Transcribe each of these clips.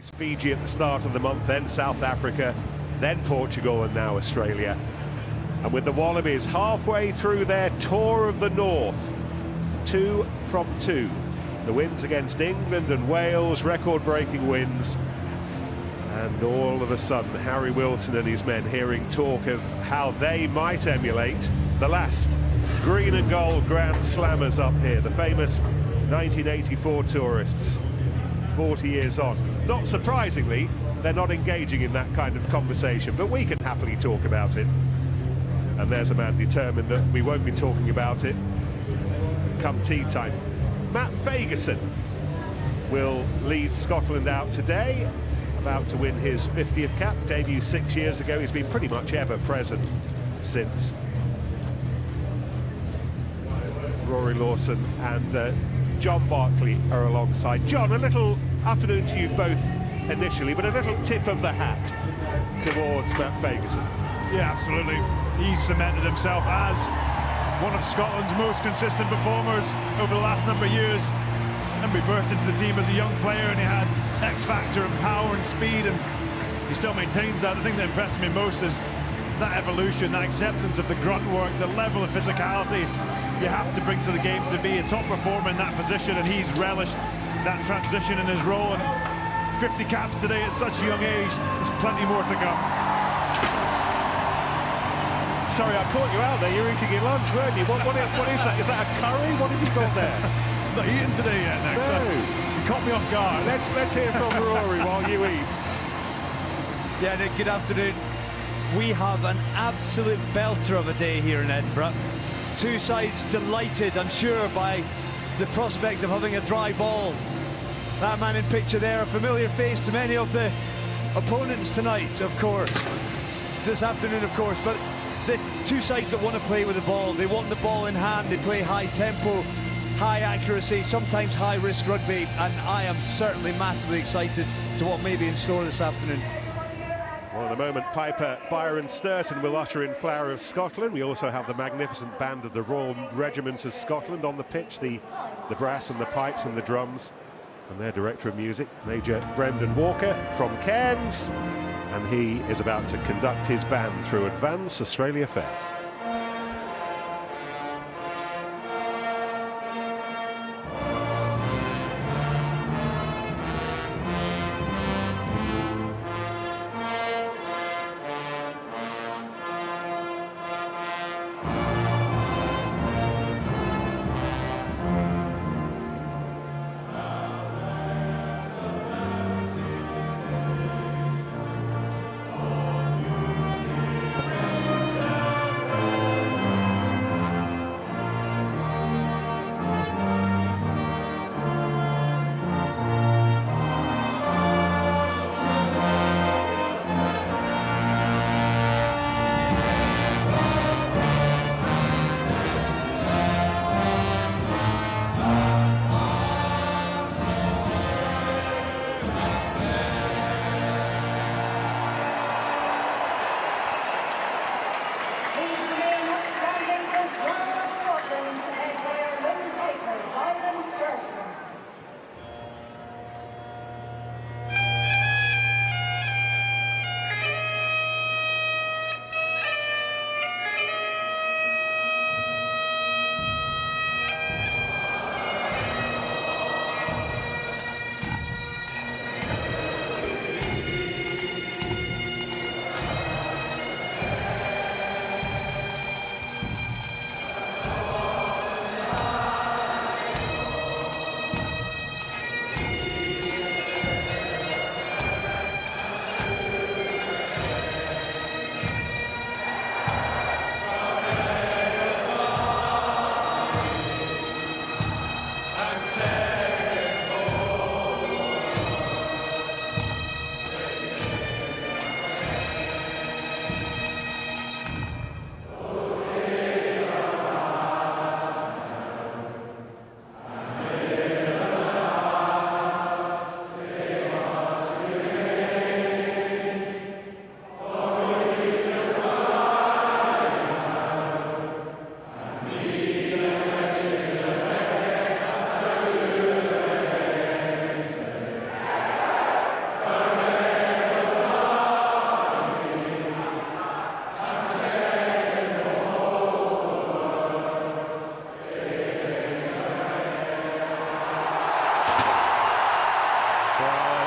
Fiji at the start of the month, then South Africa, then Portugal, and now Australia. And with the Wallabies halfway through their tour of the North, 2 from 2. The wins against England and Wales, record-breaking wins. And all of a sudden, Harry Wilson and his men hearing talk of how they might emulate the last green and gold Grand Slammers up here, the famous 1984 tourists, 40 years on. Not surprisingly, they're not engaging in that kind of conversation, but we can happily talk about it. And there's a man determined that we won't be talking about it come tea time. Matt Fagerson will lead Scotland out today, about to win his 50th cap, debut 6 years ago. He's been pretty much ever present since. Rory Lawson and John Barclay are alongside. John, a little afternoon to you both initially, but a little tip of the hat towards Matt Fagerson. Yeah, absolutely. He's cemented himself as one of Scotland's most consistent performers over the last number of years. And we burst into the team as a young player, and he had X-factor and power and speed, and he still maintains that. The thing that impressed me most is that evolution, that acceptance of the grunt work, the level of physicality you have to bring to the game to be a top performer in that position, and he's relished that transition in his role. And 50 caps today at such a young age, there's plenty more to come. Sorry, I caught you out there. You're eating your lunch, weren't you? What is that? Is that a curry? What have you got there? Not eating today yet, Nick. No. So you caught me off guard. Let's hear from Rory while you eat. Yeah, Nick, good afternoon. We have an absolute belter of a day here in Edinburgh. Two sides delighted, I'm sure, by the prospect of having a dry ball. That man in picture there, a familiar face to many of the opponents tonight, of course. This afternoon, of course, but this two sides that want to play with the ball. They want the ball in hand, they play high tempo, high accuracy, sometimes high risk rugby, and I am certainly massively excited to what may be in store this afternoon. Well, in a moment, Piper Byron Sturton will usher in Flower of Scotland. We also have the magnificent band of the Royal Regiment of Scotland on the pitch, the brass and the pipes and the drums, and their director of music, Major Brendan Walker from Cairns, and he is about to conduct his band through Advance Australia Fair.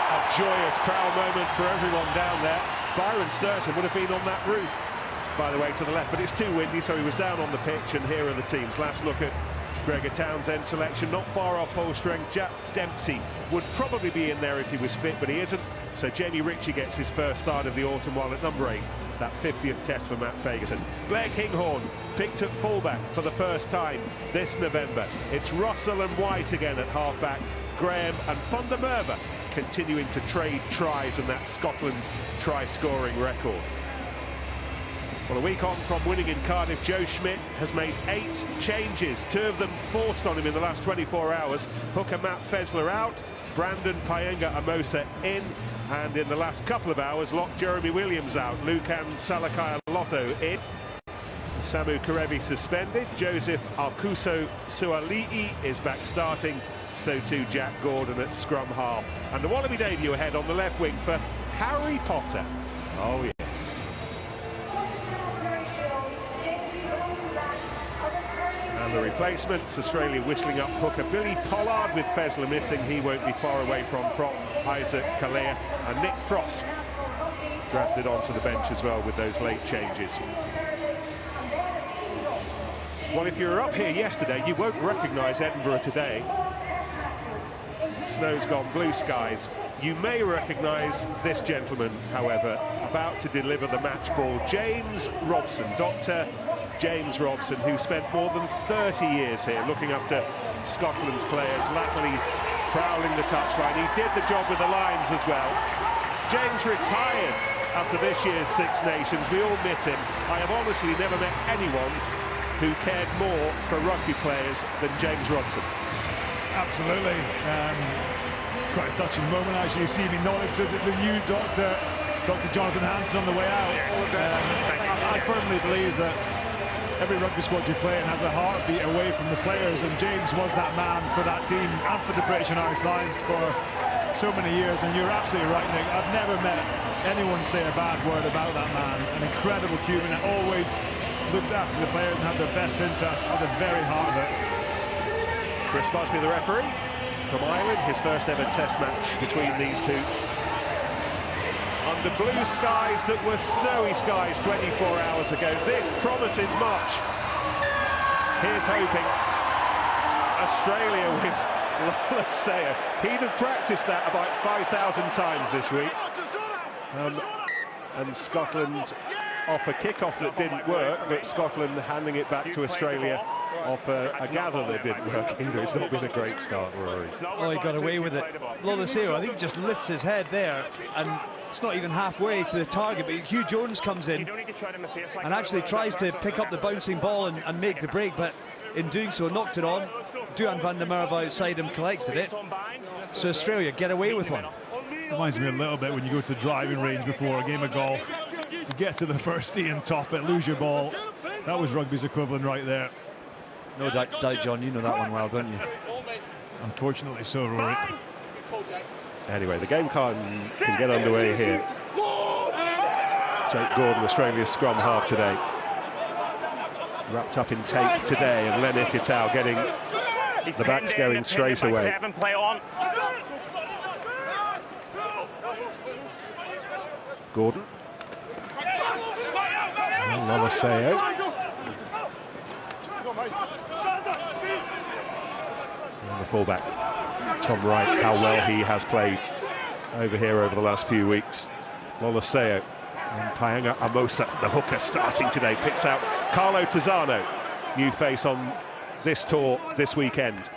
a joyous, proud moment for everyone down there. Byron Sturton would have been on that roof, by the way, to the left, but it's too windy, so he was down on the pitch, and here are the teams. Last look at Gregor Townsend's selection, not far off full strength. Jack Dempsey would probably be in there if he was fit, but he isn't. So Jamie Ritchie gets his first start of the autumn while at number 8, that 50th test for Matt Fagerson. Blair Kinghorn picked at fullback for the first time this November. It's Russell and White again at halfback. Graham and Van der Merwe continuing to trade tries and that Scotland try-scoring record. Well, a week on from winning in Cardiff, Joe Schmidt has made 8 changes, 2 of them forced on him in the last 24 hours. Hooker Matt Fessler out, Brandon Paenga-Amosa in, and in the last couple of hours, lock Jeremy Williams out, Lukan Salakaia-Lotto in. Samu Karevi suspended, Joseph Arkuso-Suali'i is back starting, so too Jack Gordon at scrum half. And the Wallaby debut ahead on the left wing for Harry Potter. Oh yes. And the replacements, Australia whistling up hooker Billy Pollard with Fessler missing. He won't be far away from prop Isaac Kalea, and Nick Frost drafted onto the bench as well with those late changes. Well, if you were up here yesterday, you won't recognise Edinburgh today. Snow's gone, blue skies. You may recognise this gentleman, however, about to deliver the match ball, James Robson, Dr. James Robson, who spent more than 30 years here looking after Scotland's players, latterly prowling the touchline. He did the job with the Lions as well. James retired after this year's Six Nations. We all miss him. I have honestly never met anyone who cared more for rugby players than James Robson. Absolutely. It's quite a touching moment, actually. You see me nodding to the new Dr. Jonathan Hanson on the way out. I firmly believe that every rugby squad you play in has a heartbeat away from the players, and James was that man for that team and for the British and Irish Lions for so many years. And you're absolutely right, Nick. I've never met anyone say a bad word about that man. An incredible human that always looked after the players and had their best interests at the very heart of it. Chris Busby, the referee from Ireland, his first ever test match between these two. Under blue skies that were snowy skies 24 hours ago. This promises much. Here's hoping. Australia with Lola Sayer. He'd have practiced that about 5,000 times this week. And Scotland off a kick-off that didn't work, but Scotland handing it back to Australia off a gather that didn't work either. It's not been a great start, Rory. Oh, he got away with it. Lola Sayer, I think he just lifts his head there, and it's not even halfway to the target, but Hugh Jones comes in and actually tries to pick up the bouncing ball and make the break, but in doing so knocked it on. Duhan van der Merwe outside him collected it, so Australia get away with one. Reminds me a little bit when you go to the driving range before a game of golf. You get to the first tee and top it, lose your ball. That was rugby's equivalent right there. No doubt, John, you know that one well, don't you? Unfortunately so, Rory. Anyway, the game can get underway here. Jake Gordon, Australia's scrum half today. Wrapped up in tape today, and Len Ikitau getting the backs going straight away. Gordon. Lola Sayer. And the fullback, Tom Wright, how well he has played over here over the last few weeks. Lola Sayer and Paenga-Amosa, the hooker, starting today, picks out Carlo Tizzano, new face on this tour this weekend.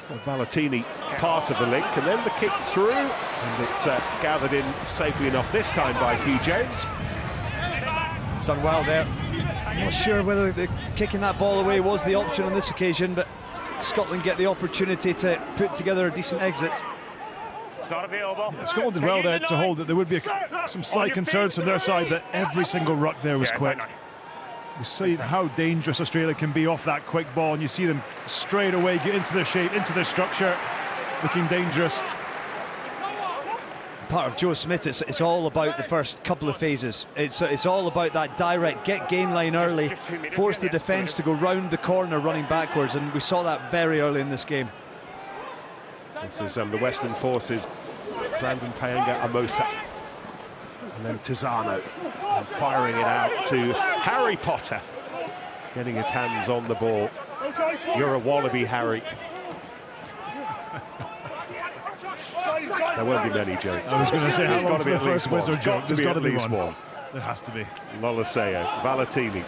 Well, Valentini part of the link, and then the kick through, and it's gathered in safely enough this time by Hugh Jones. Done well there. I'm not sure whether the kicking that ball away was the option on this occasion, but Scotland get the opportunity to put together a decent exit. It's not available. Yeah, Scotland did well there to hold it. There would be some slight concerns from their side that every single ruck there was quick. We see how dangerous Australia can be off that quick ball, and you see them straight away get into their shape, into their structure, looking dangerous. Part of Joe Smith, it's all about the first couple of phases. It's all about that direct get gain line early, force the defence to go round the corner running backwards, and we saw that very early in this game. This is the Western Forces, Brandon Payanga Amosa. And then Tizano firing it out to Harry Potter, getting his hands on the ball. You're a Wallaby, Harry. There won't be many jokes. I was going to say, there's got to be the at least first one. wizard joke? There's got to be at least one. There has to be. Lolaseo, Valentini.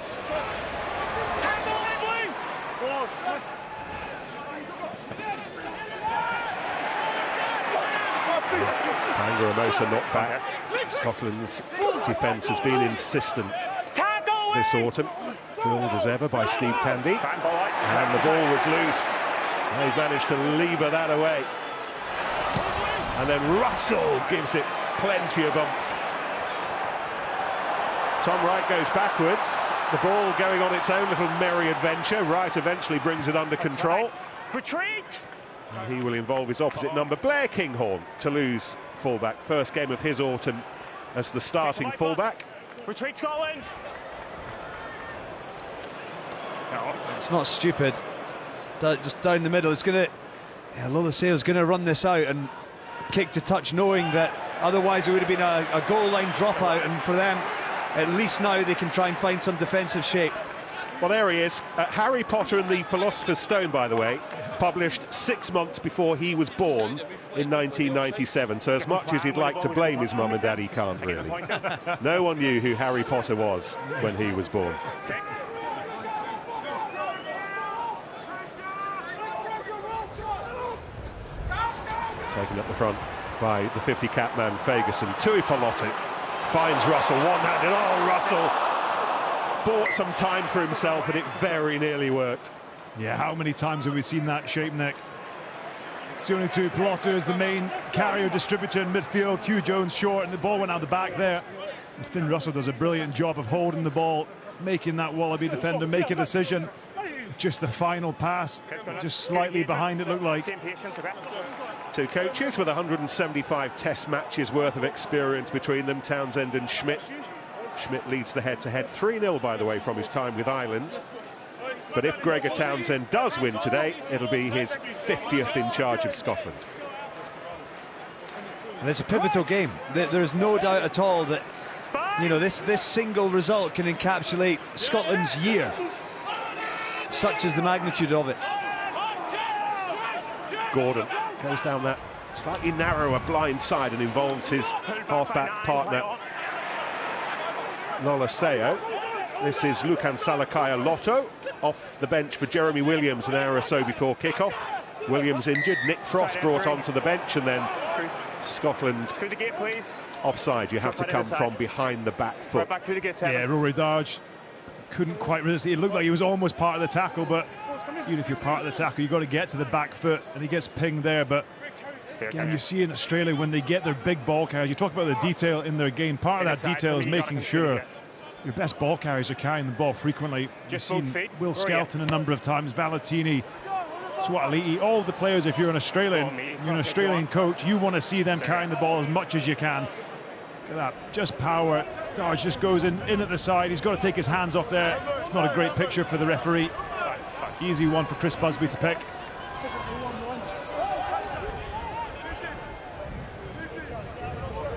Payanga Amosa knocked back. Scotland's defence has been insistent this autumn, drilled as ever by Steve Tandy, and the ball was loose. They managed to lever that away, and then Russell gives it plenty of oomph. Tom Wright goes backwards, the ball going on its own little merry adventure. Wright eventually brings it under control. Retreat! And he will involve his opposite number, Blair Kinghorn, Toulouse fullback. First game of his autumn as the starting fullback. Retreat, Scotland! It's not stupid. Just down the middle. It's going to... Yeah, Lolaseo's going to run this out and kick to touch, knowing that otherwise it would have been a goal line dropout, and for them, at least now they can try and find some defensive shape. Well, there he is. Harry Potter and the Philosopher's Stone, by the way, published 6 months before he was born in 1997. So as much as he'd like to blame his mum and dad, he can't really. No one knew who Harry Potter was when he was born. Taken up the front by the 50 cap man Ferguson. Tui Palotti finds Russell one-handed. Oh, Russell bought some time for himself, and it very nearly worked. Yeah, how many times have we seen that shape, Nick? It's the only two. Palotti is the main carrier distributor in midfield. Hugh Jones short, and the ball went out the back there. And Finn Russell does a brilliant job of holding the ball, making that Wallaby defender make a decision. Just the final pass, just slightly behind it looked like. Two coaches with 175 test matches worth of experience between them, Townsend and Schmidt. Schmidt leads the head-to-head 3-0, by the way, from his time with Ireland. But if Gregor Townsend does win today, it'll be his 50th in charge of Scotland. And it's a pivotal game. There's no doubt at all that, you know, this single result can encapsulate Scotland's year. Such is the magnitude of it. Gordon goes down that slightly narrower blind side and involves his half-back partner Lolaseo. This is Lucan Salakaya Lotto off the bench for Jeremy Williams an hour or so before kickoff. Williams injured, Nick Frost brought onto the bench, and then Scotland Through the gate, please. offside. You have to come from behind the back foot. Back through the gate. Yeah, Rory Darge couldn't quite resist it. It looked like he was almost part of the tackle, but even if you're part of the tackle, you've got to get to the back foot, and he gets pinged there. But again, you see in Australia when they get their big ball carriers, you talk about the detail in their game. Part of that detail is making sure your best ball carriers are carrying the ball frequently. You've seen Will Skelton a number of times, Valentini, Swatali'i, all the players. If you're an Australian coach, you want to see them carrying the ball as much as you can. Look at that, just power. Darge just goes in at the side. He's got to take his hands off there. It's not a great picture for the referee. Easy one for Chris Busby to pick.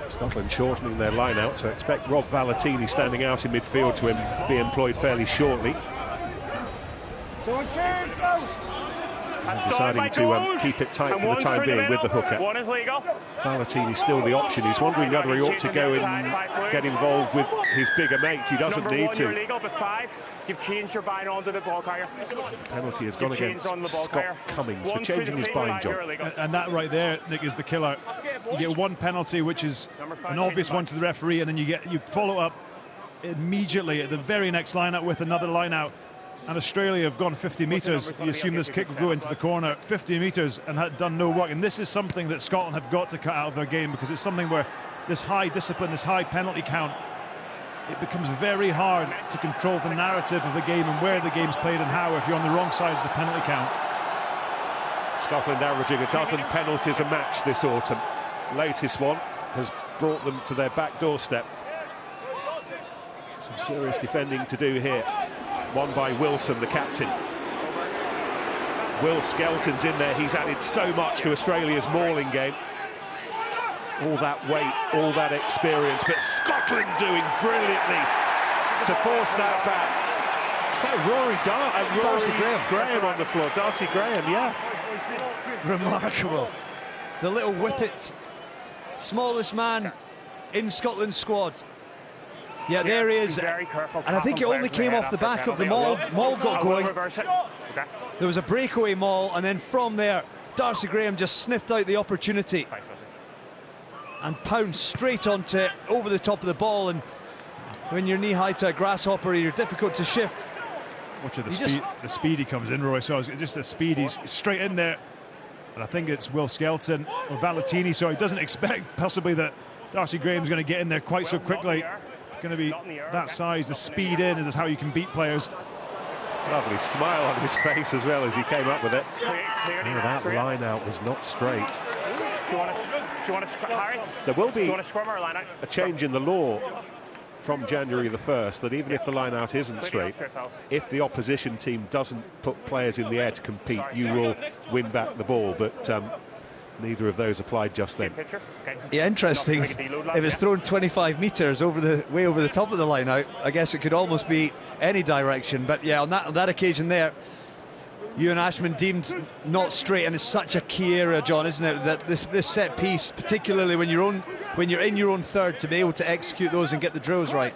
Scotland shortening their line out, so expect Rob Valentini standing out in midfield to be employed fairly shortly. Deciding to keep it tight for the time being with the hooker. One is legal. Valentini's still the option. He's wondering whether he ought to go and get involved with his bigger mate. He doesn't need to. You're legal, but 5. You've changed your bind onto the ball carrier. Penalty has gone against Scott Cummings for changing his bind job. And that right there, Nick, is the killer. You get one penalty, which is an obvious one to the referee, and then you follow up immediately at the very next line-out with another line-out. And Australia have gone 50 metres. You assume this kick will go into the corner, 50 metres, and had done no work. And this is something that Scotland have got to cut out of their game, because it's something where this high discipline, this high penalty count, it becomes very hard to control the narrative of the game and where the game's played and how if you're on the wrong side of the penalty count. Scotland averaging a dozen penalties a match this autumn. Latest one has brought them to their back doorstep. Some serious defending to do here. One by Wilson, the captain. Will Skelton's in there. He's added so much to Australia's mauling game. All that weight, all that experience, but Scotland doing brilliantly to force that back. Is that Darcy Graham on the floor? Darcy Graham, yeah. Remarkable. The little whippet, smallest man in Scotland's squad. Yeah, there he is. Very careful, and I think it only came off the back of the maul. Maul got going. There was a breakaway maul, and then from there, Darcy Graham just sniffed out the opportunity and pounced straight onto it, over the top of the ball. And when you're knee-high to a grasshopper, you're difficult to shift. Watch the speed he comes in, Roy. So it's just the speed, he's straight in there. And I think it's Will Skelton or Valentini, so he doesn't expect possibly that Darcy Graham's going to get in there quite so quickly. Going to be that size, the speed in, and that's how you can beat players. Lovely smile on his face as well as he came up with it. That line out was not straight. Do you want to Harry? There will be a change in the law from January the 1st that even if the line out isn't straight, if the opposition team doesn't put players in the air to compete, you will win back the ball. But neither of those applied just then. Yeah, interesting. If it's thrown 25 metres way over the top of the line out, I guess it could almost be any direction. But yeah, on that occasion there, Ewan Ashman deemed not straight, and it's such a key area, John, isn't it? That this set piece, particularly when you're in your own third, to be able to execute those and get the drills right.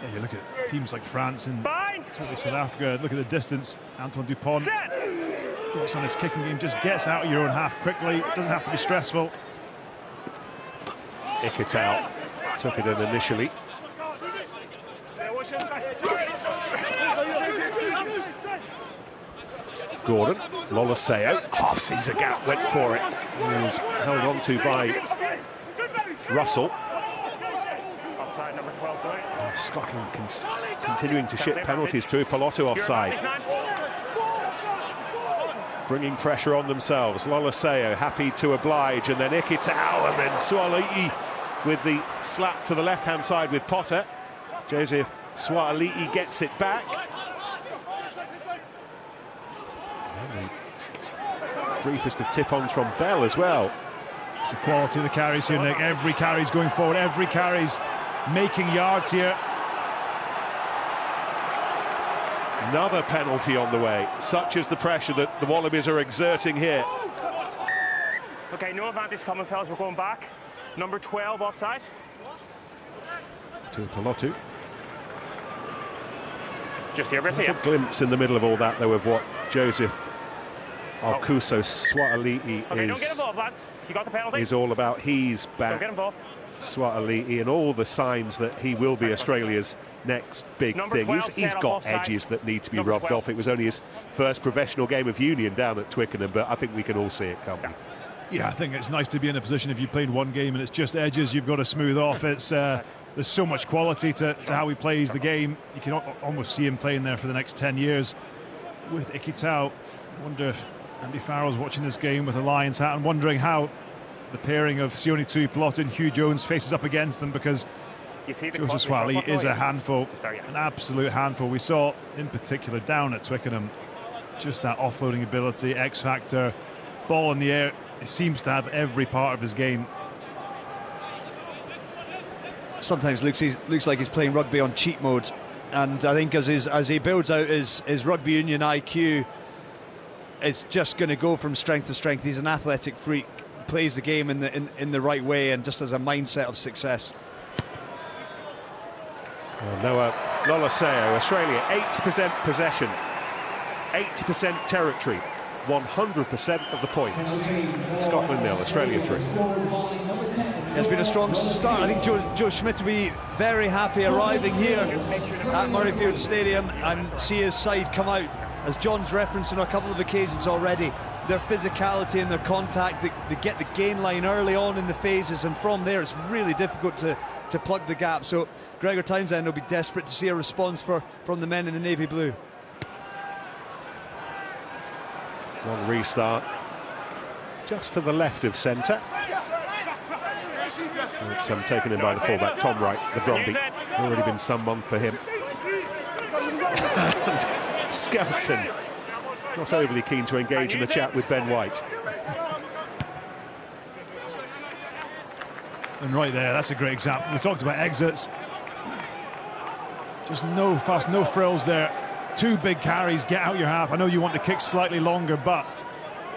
Yeah, you look at teams like France and certainly South Africa. Look at the distance. Antoine Dupont gets on his kicking game, just gets out of your own half quickly. It doesn't have to be stressful. Ikitau took it in initially. Gordon, Lolaseo, half sees a gap, went for it. He was held on to by Russell. Offside number 12 point. Scotland continuing to ship penalties to Ipolotu offside. Bringing pressure on themselves. Lolaseo happy to oblige, and then Ikitau, and then Suali'i with the slap to the left-hand side with Potter. Joseph Suali'i gets it back. Briefest of tip-ons from Bell as well. It's the quality of the carries here, Nick. Every carry's going forward, every carry's making yards here. Another penalty on the way. Such is the pressure that the Wallabies are exerting here. Okay, no advantage coming, fellas. We're going back. Number 12 offside. To Ipolotu. Just here, Brissy. A glimpse in the middle of all that, though, of what Joseph Alkuso Suali'i don't get involved, lads. You got the penalty. Is all about. He's back. Don't get involved. Suali'i, and all the signs that he will be Australia's next big thing. He's got edges that need to be rubbed off. It was only his first professional game of union down at Twickenham, but I think we can all see it, can't we? Yeah, I think it's nice to be in a position if you played one game and it's just edges you've got to smooth off. It's there's so much quality to how he plays the game. You can almost see him playing there for the next 10 years. With Ikitau, I wonder if Andy Farrell's watching this game with a Lions hat and wondering how the pairing of Sione Tuipulotu and Hugh Jones faces up against them, because Joseph Suali'i is a handful, an absolute handful. We saw in particular down at Twickenham just that offloading ability, X factor, ball in the air. He seems to have every part of his game. Sometimes looks like he's playing rugby on cheat mode, and I think as he builds out his rugby union IQ, it's just going to go from strength to strength. He's an athletic freak, plays the game in the right way, and just has a mindset of success. Noah Lolaseo, Australia 80% possession, 80% territory, 100% of the points. Scotland 0, Australia 3. It's been a strong start. I think Joe Schmidt will be very happy arriving here at Murrayfield Stadium and see his side come out. As John's referenced on a couple of occasions already, their physicality and their contact, they get the gain line early on in the phases, and from there it's really difficult to plug the gap. So Gregor Townsend will be desperate to see a response from the men in the navy blue. One restart just to the left of centre. It's taken in by the fullback Tom Wright, the Bromby. Already been some month for him. Skelton not overly keen to engage in the chat with Ben White. And right there, that's a great example. We talked about exits. Just no fuss, no frills there. 2 big carries, get out your half. I know you want to kick slightly longer, but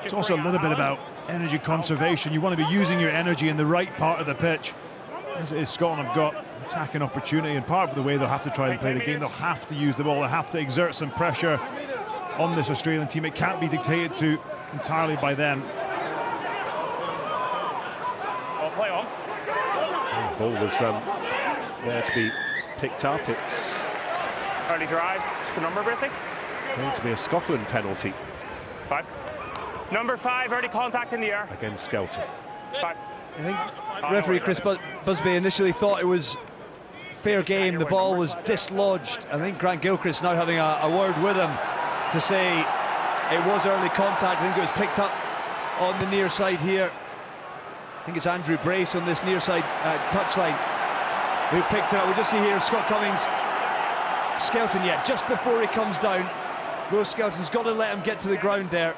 it's also a little bit about energy conservation. You want to be using your energy in the right part of the pitch. As it is, Scotland have got attacking opportunity, and part of the way they'll have to try and play the game, they'll have to use the ball, they'll have to exert some pressure on this Australian team. It can't be dictated to entirely by them. Play on. The ball was there to be picked up. It's Early drive. What's the number, Bracey? going to be a Scotland penalty. 5. Number 5, early contact in the air. Against Skelton. 5. I think referee Chris Busby initially thought it was fair game. The ball was dislodged. I think Grant Gilchrist now having a word with him to say it was early contact. I think it was picked up on the near side here. I think it's Andrew Brace on this near side touchline who picked it up. We just see here Scott Cummings, Skelton, just before he comes down. Will Skelton's got to let him get to the ground there.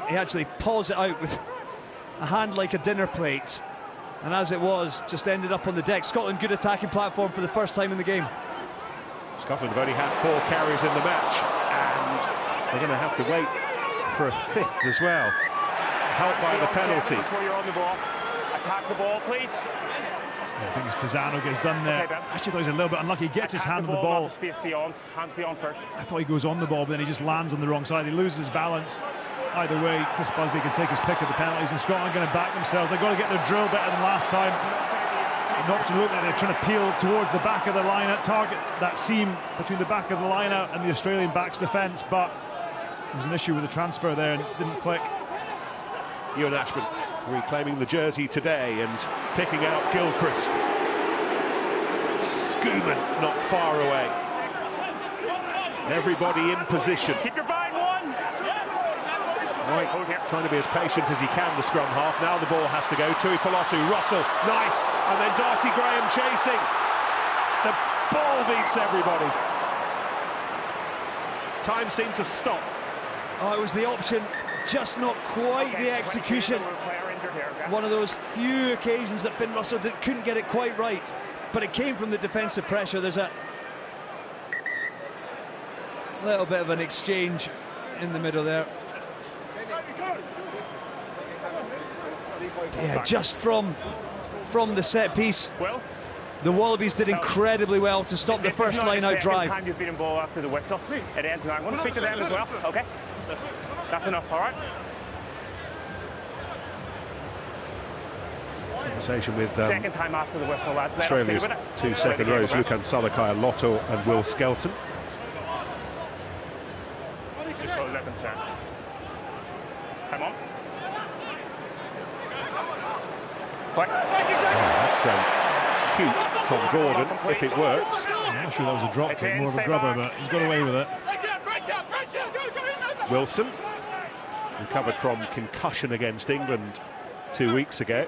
He actually paws it out with a hand like a dinner plate, and as it was, just ended up on the deck. Scotland, good attacking platform for the first time in the game. Scotland have only had 4 carries in the match, and they're going to have to wait for a 5th as well. Helped by the penalty. Before you're on the ball, attack the ball, please. I think it's Tizano gets done there. Okay, Actually, thought he was a little bit unlucky. He gets his hand on the ball. Not the space beyond. Hands beyond first. I thought he goes on the ball, but then he just lands on the wrong side. He loses his balance. Either way, Chris Busby can take his pick of the penalties, and Scotland are going to back themselves. They've got to get their drill better than last time. An option looked like they're trying to peel towards the back of the line out, target that seam between the back of the line out and the Australian back's defence, but there was an issue with the transfer there and it didn't click. Ewan Ashman reclaiming the jersey today and picking out Gilchrist. Scuman not far away. Everybody in position. Keep your bind one. Right, trying to be as patient as he can, the scrum half. Now the ball has to go. Tui Pelotu, Russell, nice. And then Darcy Graham chasing. The ball beats everybody. Time seemed to stop. Oh, it was the option, just not quite the execution. One of those few occasions that Finn Russell couldn't get it quite right, but it came from the defensive pressure. There's a little bit of an exchange in the middle there. Yeah, just from the set piece. Well, the Wallabies did incredibly well to stop the first line-out drive. Time you've been involved after the whistle. It ends now. I'm going to speak to them as well. Okay, that's enough. All right. Conversation with second time after the whistle, lads. Australia's 2 second rows, Lukan Salakai, Lotto and Will Skelton. Come on. That's cute from Gordon, if it works. I'm not sure that was a drop kick, more of a grubber, but he's got away with it. Wilson recovered from concussion against England 2 weeks ago.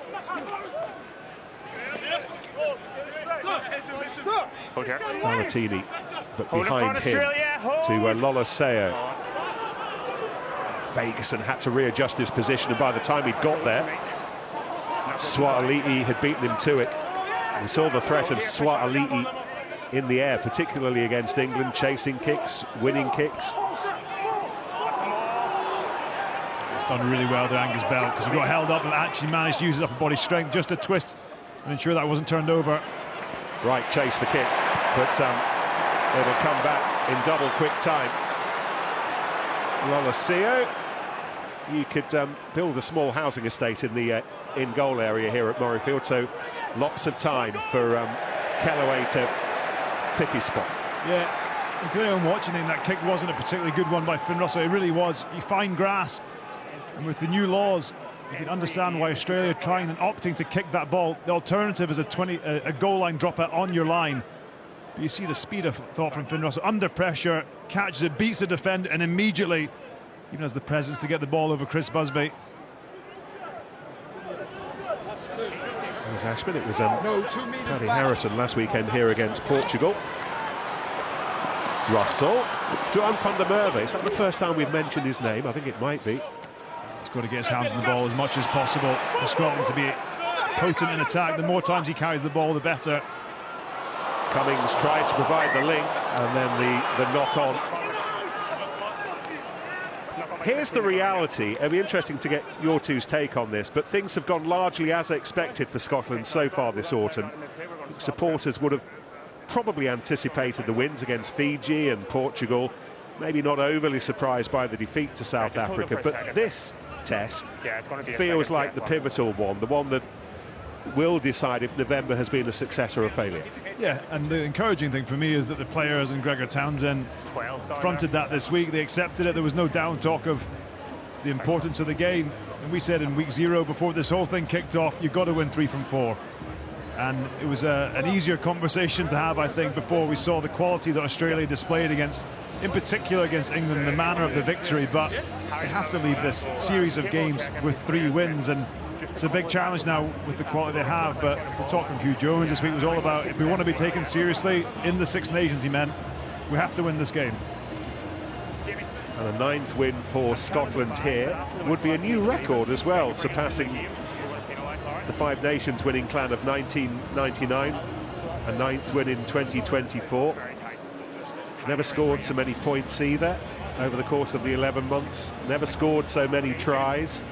Valetini, but behind him to Lolaseo. Ferguson had to readjust his position, and by the time he'd got there, Swatali'i had beaten him to it. We saw the threat of Swatali'i in the air, particularly against England, chasing kicks, winning kicks. He's done really well there, Angus Bell, because he got held up and actually managed to use his upper body strength just to twist and ensure that wasn't turned over. Right, chase the kick, but it'll come back in double quick time. Lolaseo, you could build a small housing estate in the in-goal area here at Murrayfield, so lots of time for Kellaway to pick his spot. Yeah, and to anyone watching, that kick wasn't a particularly good one by Finn Russell. It really was. You find grass, and with the new laws, you can understand why Australia are trying and opting to kick that ball. The alternative is a goal line dropper on your line. But you see the speed of thought from Finn Russell. Under pressure, catches it, beats the defender, and immediately even has the presence to get the ball over Chris Busby. There's Ashman. It was Paddy Harrison last weekend here against Portugal. Russell. Duan van der Merwe. Is that the first time we've mentioned his name? I think it might be. He's got to get his hands on the ball as much as possible for Scotland to be potent in attack. The more times he carries the ball, the better. Cummings tried to provide the link, and then the knock-on. Here's the reality. It'll be interesting to get your two's take on this, but things have gone largely as expected for Scotland so far this autumn. Supporters would have probably anticipated the wins against Fiji and Portugal, maybe not overly surprised by the defeat to South Africa, but this test feels like the pivotal one, the one that will decide if November has been a success or a failure. Yeah, and the encouraging thing for me is that the players and Gregor Townsend fronted that this week. They accepted it. There was no down talk of the importance of the game. And we said in week 0, before this whole thing kicked off, you've got to win 3 from 4. And it was an easier conversation to have, I think, before we saw the quality that Australia displayed against, in particular against England, the manner of the victory. But they have to leave this series of games with 3 wins, and it's a big challenge now with the quality they have. But the talk from Hugh Jones this week was all about, if we want to be taken seriously in the Six Nations, he meant, we have to win this game. And a 9th win for Scotland here would be a new record as well, surpassing the Five Nations winning clan of 1999, a 9th win in 2024. Never scored so many points either over the course of the 11 months, never scored so many tries.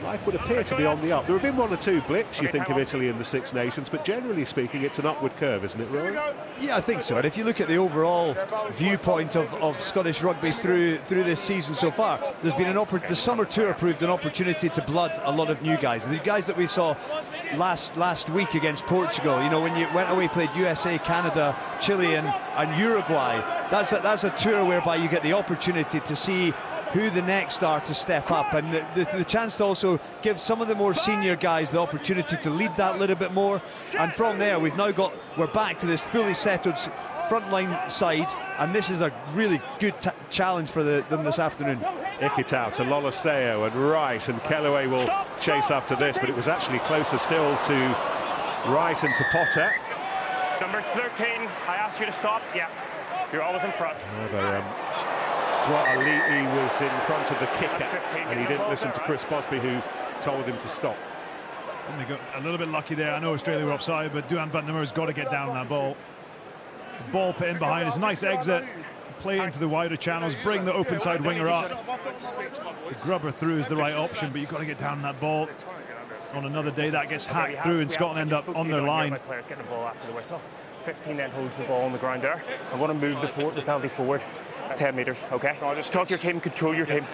Life would appear to be on the up. There have been 1 or 2 blips, you think, of Italy in the Six Nations, but generally speaking, it's an upward curve, isn't it, Rory? Yeah, I think so. And if you look at the overall viewpoint of Scottish rugby through this season so far, there's been the summer tour proved an opportunity to blood a lot of new guys. The guys that we saw last week against Portugal, you know, when you went away, played USA, Canada, Chile and Uruguay, that's a tour whereby you get the opportunity to see who the next are to step up, and the chance to also give some of the more senior guys the opportunity to lead that little bit more. And from there, we're back to this fully settled frontline side, and this is a really good challenge for them this afternoon. Ikitau to Lolaseo and Wright, and Kellaway will chase after this, but it was actually closer still to Wright and to Potter. Number 13, I asked you to stop. Yeah, you're always in front. Swatali'i was in front of the kicker, and he didn't listen to Chris Bosby, who told him to stop. And they got a little bit lucky there. I know Australia were offside, but Duan van der Merwe's got to get down on that ball. The ball put in behind. It's a nice exit. Play into the wider channels, bring the open side winger up. The grubber through is the right option, but you've got to get down on that ball. On another day, that gets hacked through, and Scotland end up on their line. 15 then holds the ball on the ground there. I'm going to move the penalty forward 10 metres, okay? No, just talk your team, control your team.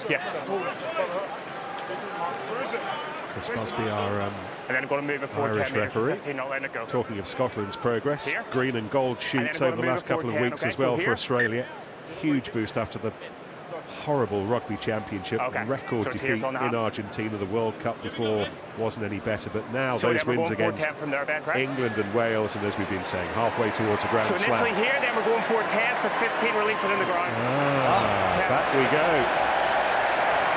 Yeah. Chris Busby, our and then I'm going to move it forward Irish 10 metres, referee. 15, not letting it go. Talking of Scotland's progress, Here. green and gold shoots over the last couple of weeks as well for Australia. Huge boost after the horrible rugby championship, record defeat in Argentina. The World Cup before wasn't any better, but now those wins against England and Wales, and as we've been saying, halfway towards a grand slam. So initially here, then we're going for 10 to 15, release it in the ground. Back we go.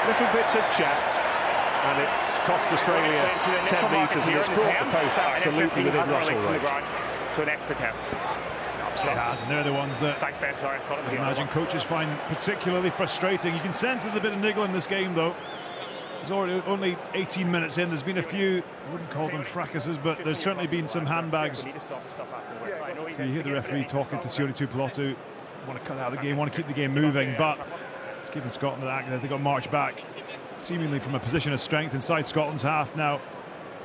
Little bits of chat, and it's cost Australia 10 metres, and it's brought the post absolutely within Russell range. So an extra 10. It has, and they're the ones that Thanks, Ben. Sorry, I thought it was I imagine coaches find particularly frustrating. You can sense there's a bit of niggle in this game, though. There's already only 18 minutes in. There's been a few, I wouldn't call them fracases, but there's certainly been some handbags. So you hear the referee talking to Sione Tuipulotu, want to cut out the game, want to keep the game moving, but it's given Scotland an act that they've got marched back, seemingly from a position of strength inside Scotland's half. Now,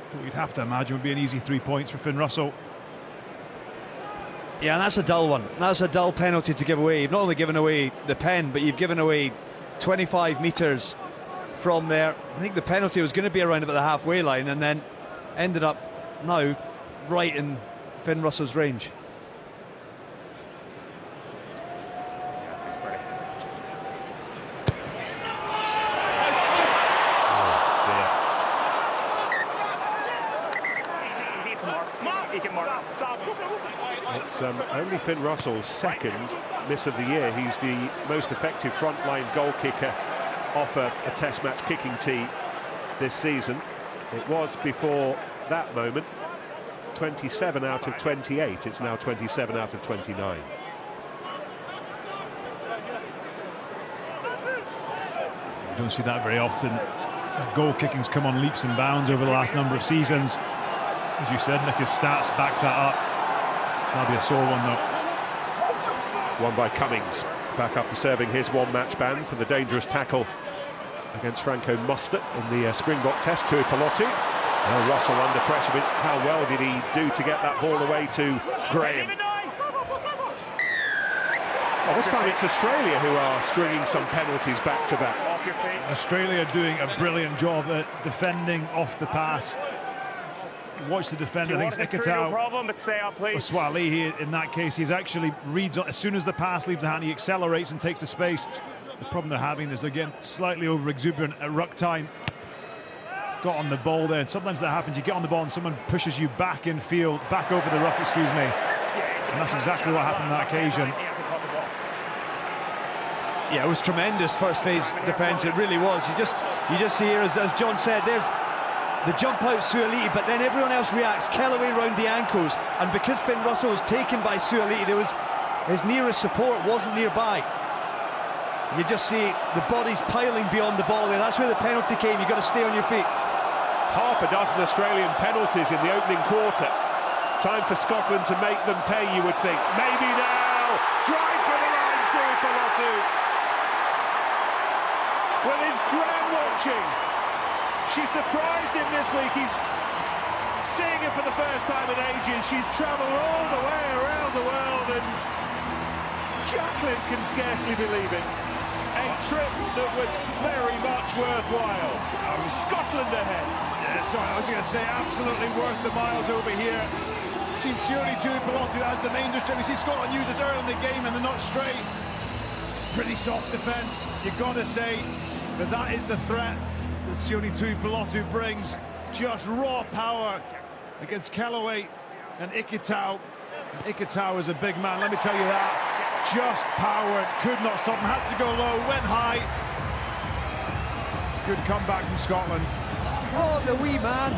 what you'd have to imagine would be an easy 3 points for Finn Russell. Yeah, and that's a dull one. That's a dull penalty to give away. You've not only given away the pen, but you've given away 25 metres from there. I think the penalty was going to be around about the halfway line, and then ended up now right in Finn Russell's range. It's only Finn Russell's second miss of the year. He's the most effective frontline goal kicker off a test match kicking tee this season. It was before that moment 27 out of 28. It's now 27 out of 29. You don't see that very often. His goal kicking's come on leaps and bounds over the last number of seasons. As you said, Nick, his stats back that up. That'll be a sore one, though. Won by Cummings, back after serving his one-match ban for the dangerous tackle against Franco Mostert in the Springbok Test to Pelotti. Well, Russell under pressure, but how well did he do to get that ball away to Graham? Well, this time it's Australia who are stringing some penalties back-to-back. Australia doing a brilliant job at defending off the pass. Watch the defender, I think it's Ikitau. No problem, but stay up, please. Swalihi, in that case, he's actually reads on, as soon as the pass leaves the hand, he accelerates and takes the space. The problem they're having is, again, slightly over-exuberant at ruck time. Got on the ball there, and sometimes that happens. You get on the ball and someone pushes you back in field, back over the ruck, excuse me. And that's exactly what happened on that occasion. Yeah, it was tremendous first phase defence. It really was. You just see here, as John said, there's the jump out Suaalii, but then everyone else reacts. Kellaway round the ankles, and because Finn Russell was taken by Suaalii, there was his nearest support wasn't nearby. You just see the bodies piling beyond the ball there. That's where the penalty came. You've got to stay on your feet. Half a dozen Australian penalties in the opening quarter. Time for Scotland to make them pay, you would think. Maybe now. Drive for the line to Pelotti. Well, is Graham watching? She surprised him this week. He's seeing her for the first time in ages. She's travelled all the way around the world, and Jacqueline can scarcely believe it. A trip that was very much worthwhile. Scotland ahead. Yeah, sorry, I was going to say absolutely worth the miles over here. Seen Suaalii to Pelotti, that's the main district. We see Scotland use this early in the game and they're not straight. It's pretty soft defence. You've got to say that that is the threat that Suaalii to Pelotti brings. Just raw power against Kellaway and Ikitau. Ikitau is a big man, let me tell you that. Just power, could not stop him, had to go low, went high. Good comeback from Scotland. Oh, the wee man,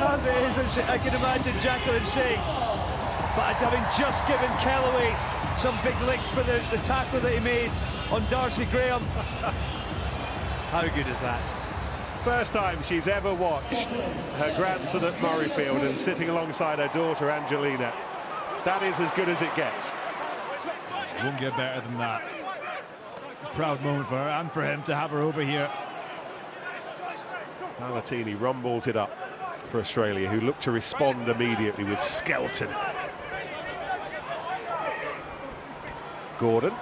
as it is, as I can imagine Jacqueline saying. But having just given Kellaway some big licks for the tackle that he made on Darcy Graham. How good is that? First time she's ever watched her grandson at Murrayfield and sitting alongside her daughter Angelina. That is as good as it gets. Won't get better than that. A proud moment for her and for him to have her over here. Malatini rumbles it up for Australia, who look to respond immediately with Skelton. Gordon.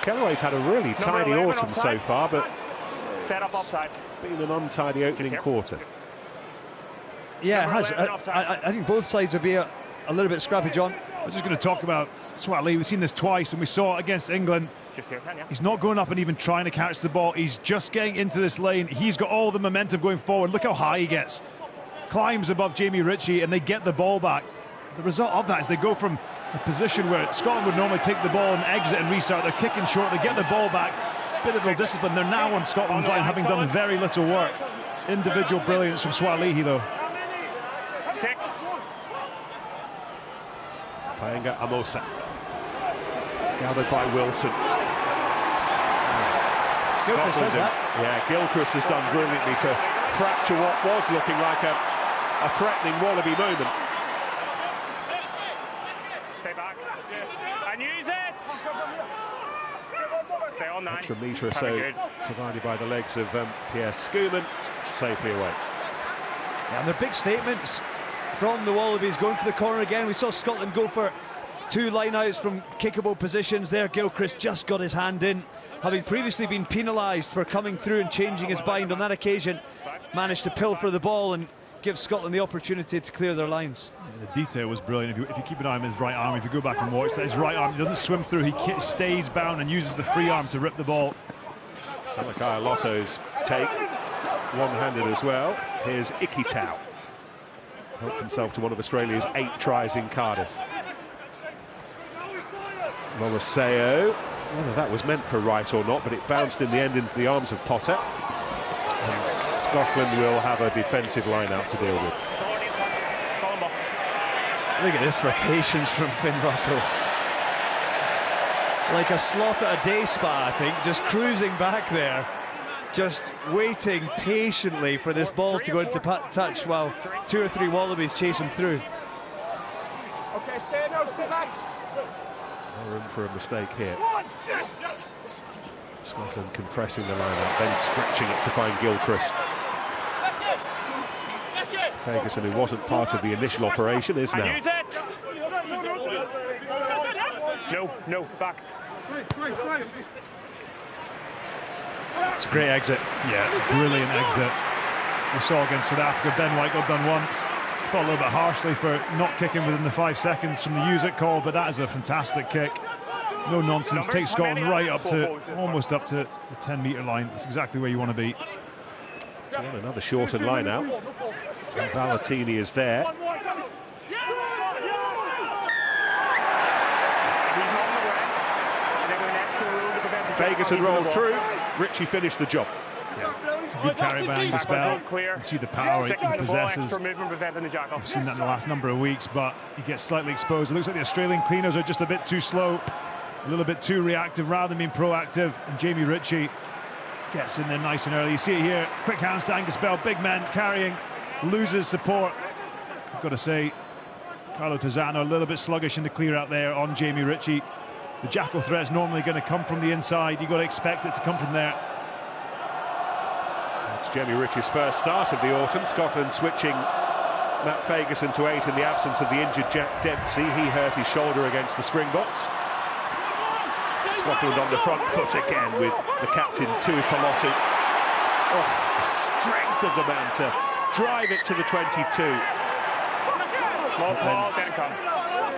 Kellaway's had a really tidy autumn so far, but set up offside. Been an untidy opening quarter. Yeah, it has. I think both sides will be a little bit scrappy, John. I was just going to talk about Swalihi. We've seen this twice, and we saw it against England. He's not going up and even trying to catch the ball. He's just getting into this lane. He's got all the momentum going forward. Look how high he gets. Climbs above Jamie Ritchie, and they get the ball back. The result of that is they go from a position where Scotland would normally take the ball and exit and restart. They're kicking short, they get the ball back. Bit of ill discipline. They're now on Scotland's line, having done very little work. Individual brilliance from Swalihi, though. 6. Paenga Amosa. Gathered by Wilson. Gilchrist does that. Yeah, Gilchrist has done brilliantly to fracture what was looking like a threatening Wallaby moment. Stay back. And use it! Stay on 9. Extra metre or so provided by the legs of Pierre Schoeman. Safely away. Yeah, and they're big statements from the Wallabies going for the corner again. We saw Scotland go for 2 line-outs from kickable positions there. Gilchrist just got his hand in, having previously been penalised for coming through and changing his bind. On that occasion, managed to pilfer the ball and give Scotland the opportunity to clear their lines. Yeah, the detail was brilliant. If you keep an eye on his right arm, if you go back and watch that, his right arm, he doesn't swim through, he stays bound and uses the free arm to rip the ball. Salakai Lotto's take, one-handed as well. Here's Ikitau. Helped himself to one of Australia's 8 tries in Cardiff. Moroseo, whether that was meant for right or not, but it bounced in the end into the arms of Potter. And Scotland will have a defensive line-out to deal with. Look at this for patience from Finn Russell. Like a sloth at a day spa, I think, just cruising back there, just waiting patiently for this ball to go into touch while 2 or 3 Wallabies chase him through. Okay, stay back. No room for a mistake here. Scotland compressing the line-out, then stretching it to find Gilchrist. Ferguson, who wasn't part of the initial operation, is now. No, back. It's a great exit. Yeah, brilliant exit. We saw against South Africa, Ben White got done once. Got a little bit harshly for not kicking within the 5 seconds from the use it call, but that is a fantastic kick. No nonsense, takes Scotland right up to, almost up to the 10-metre line. That's exactly where you want to be. So another shortened line out. And Valentini is there. Ferguson rolled through. Ritchie finished the job. Yeah. It's a good carry by Angus Bell. You can see the power he possesses. We've seen that in the last number of weeks, but he gets slightly exposed. It looks like the Australian cleaners are just a bit too slow, a little bit too reactive rather than being proactive. And Jamie Ritchie gets in there nice and early. You see it here, quick hands to Angus Bell, big man carrying, loses support. I've got to say, Carlo Tizzano a little bit sluggish in the clear out there on Jamie Ritchie. The jackal threat's normally going to come from the inside. You've got to expect it to come from there. It's Jamie Ritchie's first start of the autumn. Scotland switching Matt Ferguson to 8 in the absence of the injured Jack Dempsey. He hurt his shoulder against the Springboks. Scotland on the front foot again with the captain Tui Pelotu. Oh, the strength of the man to drive it to the 22.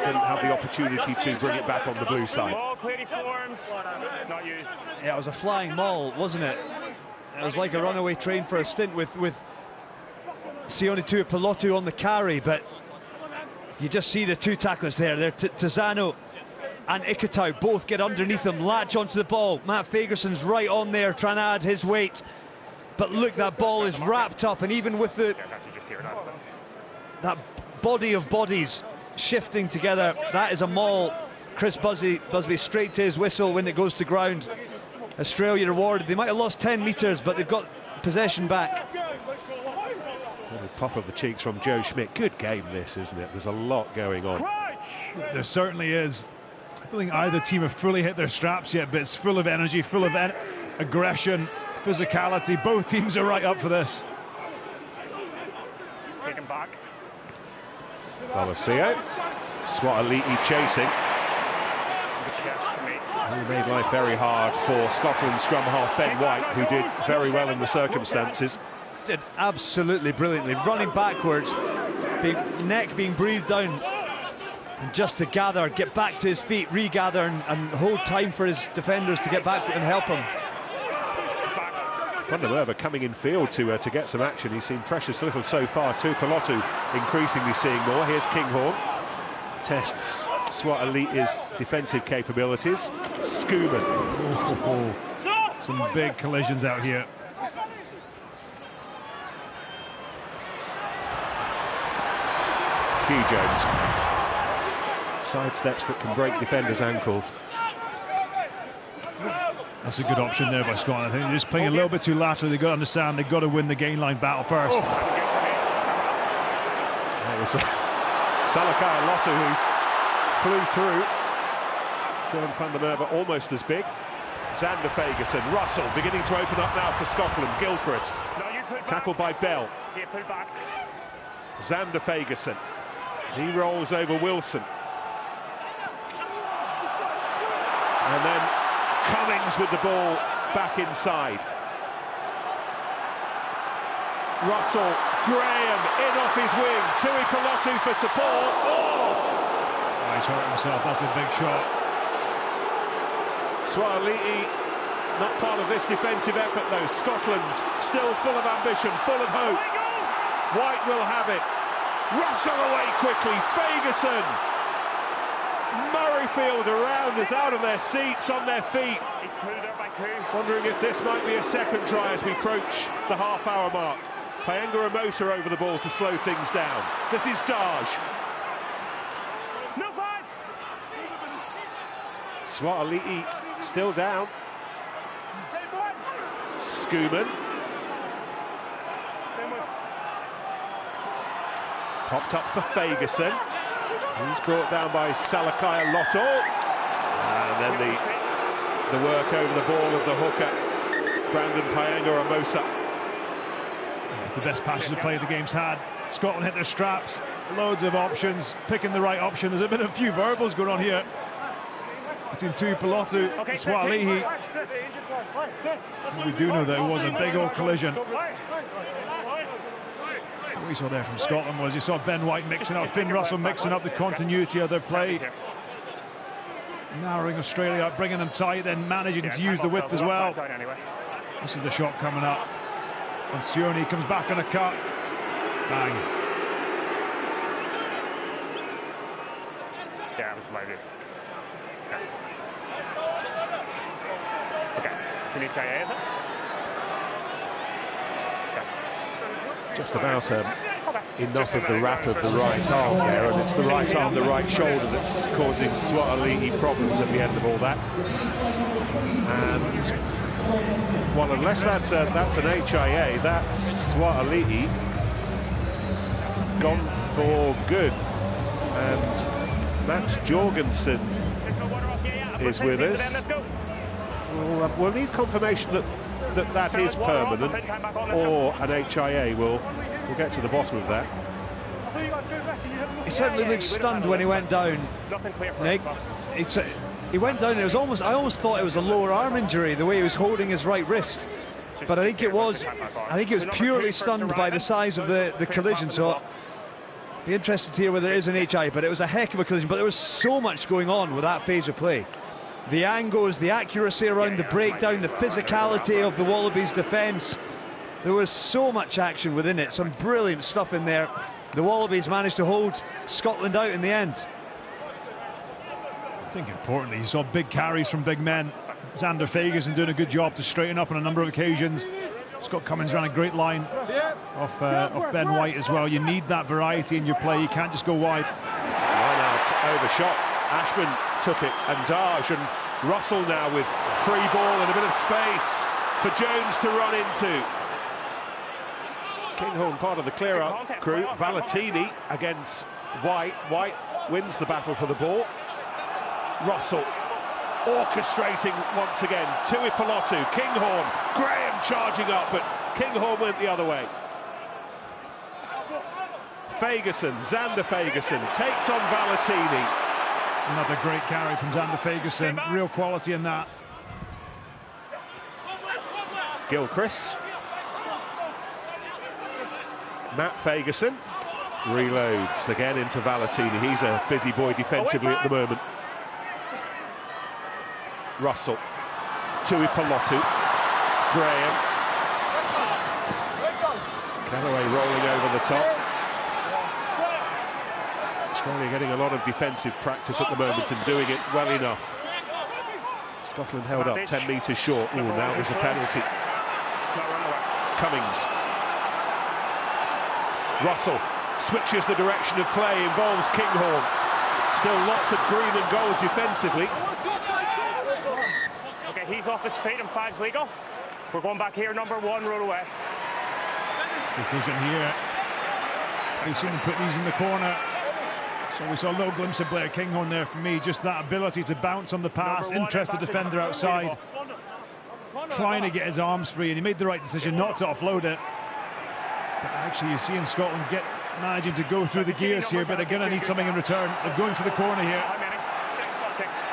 Didn't have the opportunity to bring it back on the blue side. Yeah, it was a flying maul, wasn't it? It was like a runaway train for a stint with Sione Tui Pelotu on the carry, but you just see the 2 tacklers there. They're Tizzano and Ikitau both get underneath him, latch onto the ball. Matt Ferguson's right on there trying to add his weight, but look, that ball is wrapped up, and even with that body of bodies shifting together, that is a maul. Chris Busby straight to his whistle when it goes to ground. Australia rewarded. They might have lost 10 metres, but they've got possession back. Little pop of the cheeks from Joe Schmidt. Good game this, isn't it? There's a lot going on. There certainly is. I don't think either team have fully hit their straps yet, but it's full of energy, full of aggression, physicality. Both teams are right up for this. Take him back. Valencia, Swatali'i chasing. He made life very hard for Scotland scrum half Ben White, who did very well in the circumstances. Did absolutely brilliantly, running backwards, neck being breathed down, and just to gather, get back to his feet, regather, and hold time for his defenders to get back and help him. Van der Merwe coming in field to get some action. He's seen precious little so far. Tui Pelotu increasingly seeing more. Here's Kinghorn. Tests Swatali'i's defensive capabilities. Scuman. Some big collisions out here. Hugh Jones. Sidesteps that can break defenders' ankles. That's a good option there by Scotland. I think they're just playing a little bit too lateral. They've got to understand they've got to win the gain line battle first. That was Salakai Lotta who flew through. Dylan van der Merwe almost as big. Xander Ferguson, Russell beginning to open up now for Scotland. Gilchrist, tackled by Bell. Xander Ferguson, he rolls over Wilson. And then Cummings with the ball back inside. Russell, Graham in off his wing. Tui Pelotu for support. Oh! He's hurt himself. That's a big shot. Swatali'i not part of this defensive effort though. Scotland still full of ambition, full of hope. White will have it. Russell away quickly. Ferguson. Murrayfield. Murrayfield around us, out of their seats, on their feet. He's pulled there by 2. Wondering if this might be a second try as we approach the half-hour mark. Paenga over the ball to slow things down. This is Daj. No 5. Swatali'i still down. Schumann. Popped up for Fagerson. He's brought down by Salakaya Lotto. And then the work over the ball of the hooker, Brandon Paenga. The best passage of play the game's had. Scotland hit their straps, loads of options, picking the right option. There's a few verbals going on here between Tuipulotu and Swatali'i. We do know that it was a big old collision. What we saw there from Scotland was you saw Ben White mixing up, Finn Russell mixing up the continuity of their play, narrowing Australia up, bringing them tight, then managing to use the width as well. This is the shot coming up. And Sione comes back on a cut. Bang. Yeah, it was my view. Yeah. Okay, it's an HIA, is it? Yeah. Just about enough of the wrap of the right arm there, and it's the right arm, the right shoulder that's causing Swatali'i problems at the end of all that. And well, unless that's an HIA, that's Swatali'i gone for good. And Max Jorgensen is with us. We'll need confirmation that is permanent or an HIA. We'll get to the bottom of that. He certainly looked stunned when he went down, Nick. He went down, I almost thought it was a lower arm injury, the way he was holding his right wrist. But I think it was purely stunned by the size of the collision. So be interested to hear whether it is an HIA, but it was a heck of a collision. But there was so much going on with that phase of play. The angles, the accuracy around the breakdown, the physicality of the Wallabies' defence. There was so much action within it, some brilliant stuff in there. The Wallabies managed to hold Scotland out in the end. I think importantly, you saw big carries from big men. Xander Fagerson doing a good job to straighten up on a number of occasions. Scott Cummins ran a great line off Ben White as well. You need that variety in your play. You can't just go wide. Line out, overshot. Ashman took it, and Daj and Russell now with free ball and a bit of space for Jones to run into. Kinghorn part of the clear-up crew. Valentini against White. White wins the battle for the ball. Russell orchestrating once again. Tuipulotu, Kinghorn, Graham charging up, but Kinghorn went the other way. Fagerson, Xander Fagerson takes on Valentini. Another great carry from Xander Fagerson. Real quality in that. Gilchrist. Matt Fagerson reloads again into Valentini. He's a busy boy defensively at the moment. Russell. Tuipulotu. Graham. Callaway rolling over the top. Australia getting a lot of defensive practice at the moment and doing it well enough. Scotland held up 10 metres short. Oh, now there's a penalty. Cummings. Russell switches the direction of play, involves Kinghorn. Still lots of green and gold defensively. Okay, he's off his feet and 5's legal. We're going back here, number 1, road away. Decision here. We've seen him put these in the corner. So we saw a little glimpse of Blair Kinghorn there for me. Just that ability to bounce on the pass, interested defender outside, trying to get his arms free, and he made the right decision not to offload it. But actually, you're seeing Scotland managing to go through the gears here, but they're going to need something in return. They're going to the corner here.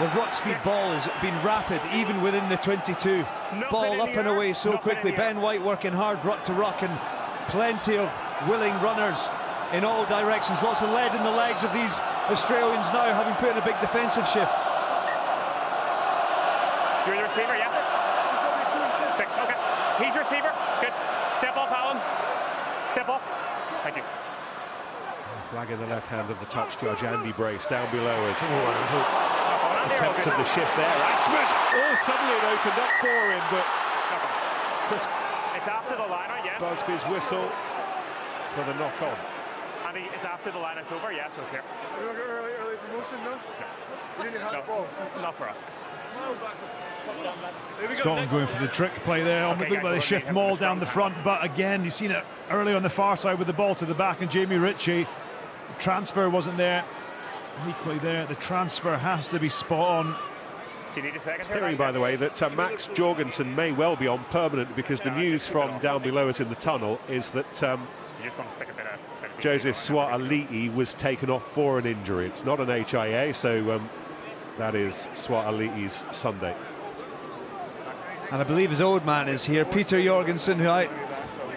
The ruck speed ball has been rapid, even within the 22. Ball up and away so quickly. Ben White working hard, ruck to ruck, and plenty of willing runners in all directions. Lots of lead in the legs of these Australians now, having put in a big defensive shift. You're the receiver, yeah? 6, okay. He's your receiver, it's good. Step off, Alan. Step off. Thank you. Flag in the left hand of the touch judge, Andy Brace, down below us. Oh, Attempt of the shift there. Ashman! Oh, suddenly it opened up for him, but Chris It's after the line, yeah. Busby's whistle for the knock-on. And it's after the line, it's over, yeah, so it's here. We don't get early promotion, no? We didn't have the ball. Not for us. Scotland going for the trick play there. Okay, Look like they shift Maul down the front, but again, you've seen it early on the far side with the ball to the back, and Jamie Ritchie. Transfer wasn't there. And equally there, the transfer has to be spot on. Do you need a second? Theory, by the way, that Max Jorgensen may well be on permanent, because the news from down below us in the tunnel is that You're just going to stick a bit of Joseph Swatali'i was taken off for an injury. It's not an HIA, so that is Swatali'i's Sunday. And I believe his old man is here, Peter Jorgensen, who I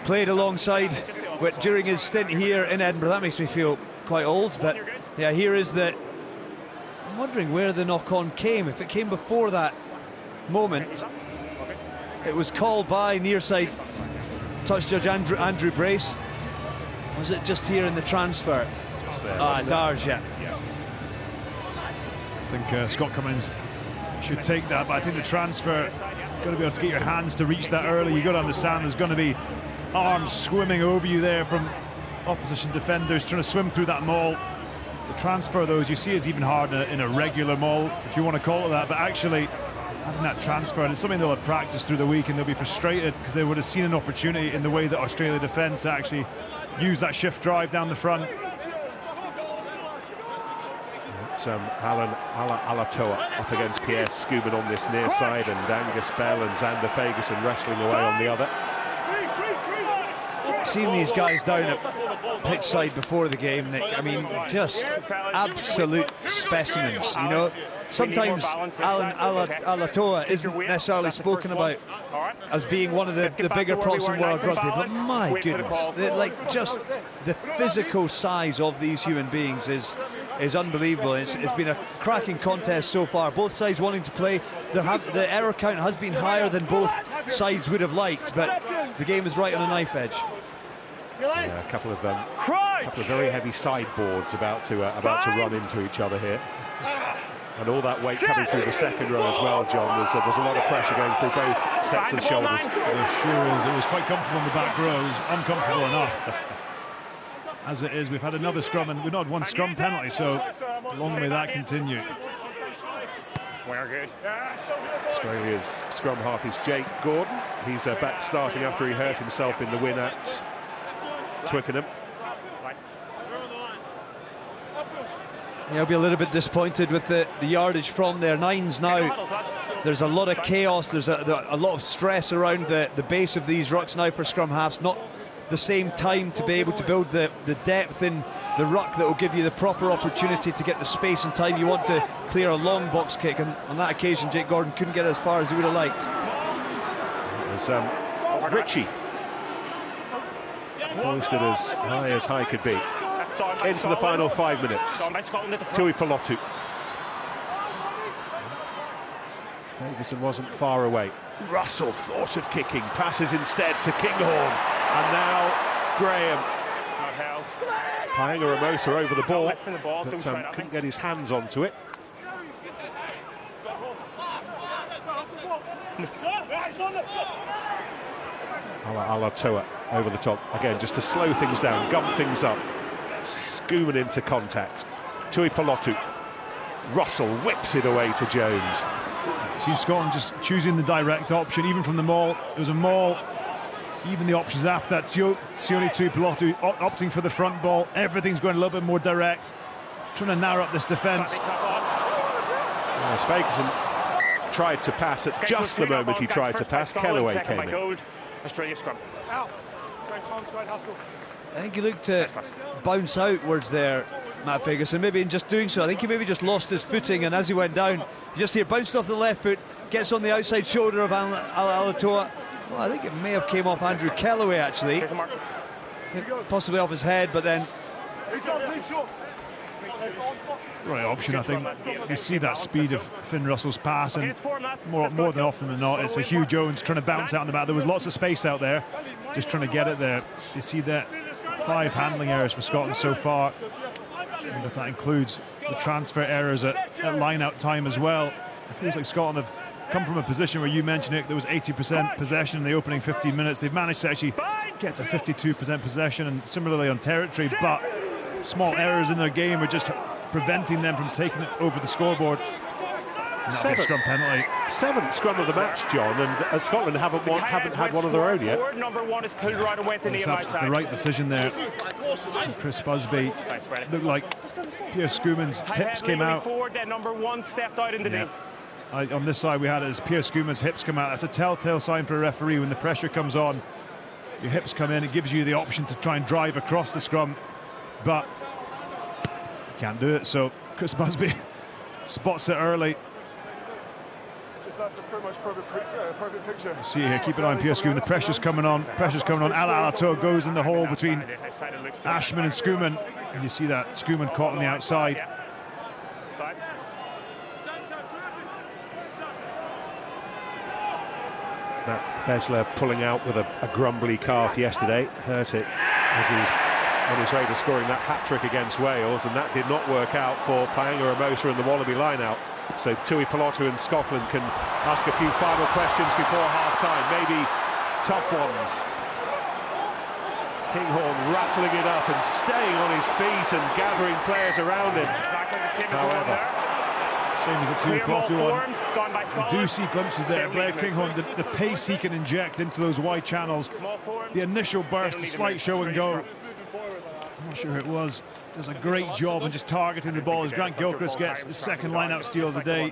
played alongside during his stint here in Edinburgh. That makes me feel quite old, but yeah, here is the... I'm wondering where the knock-on came. If it came before that moment, it was called by near-side touch judge Andrew Brace. Was it just here in the transfer? Just there, Darge, yeah. I think Scott Cummins should take that, but I think the transfer, got to be able to get your hands to reach that early. You've got to understand there's going to be arms swimming over you there from opposition defenders trying to swim through that maul. The transfer, though, as you see, is even harder in a regular maul, if you want to call it that, but actually having that transfer, and it's something they'll have practiced through the week, and they'll be frustrated because they would have seen an opportunity in the way that Australia defend to actually use that shift drive down the front. It's Alan Alatoa up against Pierre Scuban on this near side, and Angus Bell and Xander Ferguson wrestling away on the other. Seen these guys down at pitch side before the game, Nick. I mean, just absolute specimens, you know. Sometimes Alan Alatoa isn't necessarily spoken about as being one of the bigger props in world rugby, but my goodness, like, just the physical size of these human beings is unbelievable. It's been a cracking contest so far. Both sides wanting to play. The error count has been higher than both sides would have liked, but the game is right on a knife edge. Yeah, a couple of very heavy sideboards about to run into each other here, and all that weight coming through the second row as well, John. There's a lot of pressure going through both sets of shoulders. There sure is. It was quite comfortable in the back row. It was uncomfortable enough. As it is, we've had another scrum, and we've not had one scrum penalty, so long may that continue. We're good. Australia's scrum half is Jake Gordon. He's back starting after he hurt himself in the win at Twickenham. Yeah, I'll be a little bit disappointed with the yardage from their nines now. There's a lot of chaos, there's a lot of stress around the base of these rucks now for scrum halves. Not the same time to be able to build the depth in the ruck that will give you the proper opportunity to get the space and time you want to clear a long box kick, and on that occasion Jake Gordon couldn't get as far as he would have liked. There's Ritchie posted as high could be. Into the final 5 minutes. Tui Pelotu. Ferguson wasn't far away. Russell thought of kicking, passes instead to Kinghorn, and now Graham. Paenga Ramosa over the ball, but couldn't get his hands onto it. Alatoa over the top again, just to slow things down, gum things up. Scuman into contact. Tui Pelotu. Russell whips it away to Jones. See Scotland just choosing the direct option, even from the maul. It was a maul. Even the options after that, Sione Tui Pelotu opting for the front ball. Everything's going a little bit more direct, trying to narrow up this defence. As Ferguson tried to pass at just the moment he tried to pass, Kellaway came in. Australia scrum. I think he looked to bounce outwards there, Matt Ferguson. Maybe in just doing so, I think he maybe just lost his footing, and as he went down, you just hear bounced off the left foot, gets on the outside shoulder of Alatoa. Well, I think it may have came off Andrew Kellaway, actually. Possibly off his head, but then... It's the right option, I think. You see that speed of Finn Russell's pass, and more than often than not, it's a Hugh Jones trying to bounce out on the back. There was lots of space out there, just trying to get it there. You see that 5 handling errors for Scotland so far, and if that includes the transfer errors at line-out time as well. It feels like Scotland have come from a position where you mentioned it, there was 80% possession in the opening 15 minutes. They've managed to actually get to 52% possession, and similarly on territory, but small errors in their game are just preventing them from taking it over the scoreboard. Scrum penalty. Seventh scrum of the match, John, and Scotland haven't had one of their own yet. Number one is pulled right away to The right decision there. Chris Busby looked like Pierre Schoeman's hips came out. Number one stepped out in the knee. On this side we had it as Pierre Schoeman's hips come out. That's a telltale sign for a referee. When the pressure comes on, your hips come in, it gives you the option to try and drive across the scrum, but you can't do it. So Chris Busby spots it early. That's the pretty much perfect picture. See here, keep an eye on Pierre Schoeman. The pressure's coming on. Pressure's coming on. Ala Alato goes in the hole between Ashman and Schoeman, and you see that Schoeman caught on the outside. Matt Fessler pulling out with a grumbly calf yesterday, hurt it as he was on his way to scoring that hat-trick against Wales, and that did not work out for Paenga Amosa and the Wallaby line-out. So Tui Pilotu in Scotland can ask a few final questions before half-time, maybe tough ones. Kinghorn rattling it up and staying on his feet and gathering players around him. Exactly the same However, same as the Tui Pilotu one. You do see glimpses there. Blair Kinghorn, the pace he can inject into those wide channels. The initial burst, the slight show and go. I'm not sure who it was. Does a great job on just targeting the ball as Grant Gilchrist gets his second line-out steal of the day.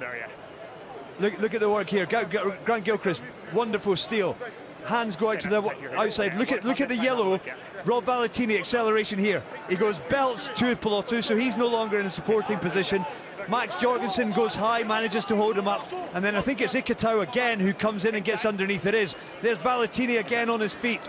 Look at the work here. Grant Gilchrist, wonderful steal. Hands go out to the outside. Look at the yellow. Rob Valentini acceleration here. He goes belts to Pilotu, so he's no longer in a supporting position. Max Jorgensen goes high, manages to hold him up, and then I think it's Ikitau again who comes in and gets underneath. There's Valentini again on his feet.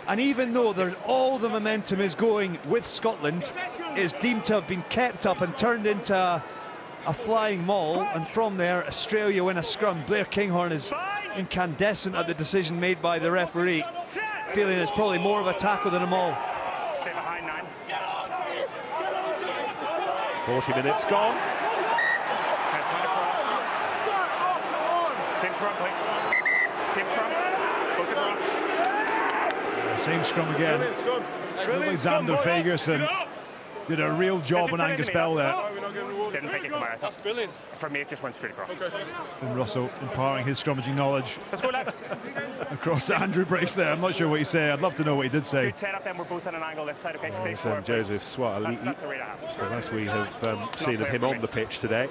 And even though all the momentum is going with Scotland, it's deemed to have been kept up and turned into a flying maul, and from there Australia win a scrum. Blair Kinghorn is incandescent at the decision made by the referee, feeling it's probably more of a tackle than a maul. Stay behind 9. 40 minutes gone. Same scrum, please. Same scrum. Goes across. Same scrum again. Alexander Fagerson did a real job on Angus Bell there. Didn't think it come out. That's brilliant. For me, it just went straight across. Finn Russell empowering his scrummaging knowledge. Let's go, lads. Across to Andrew Brace there. I'm not sure what he said. I'd love to know what he did say. Good setup, then we're both on an angle this side. Okay, stay That's Joseph Swat. That's a rate of It's the last we have seen of him on the pitch today.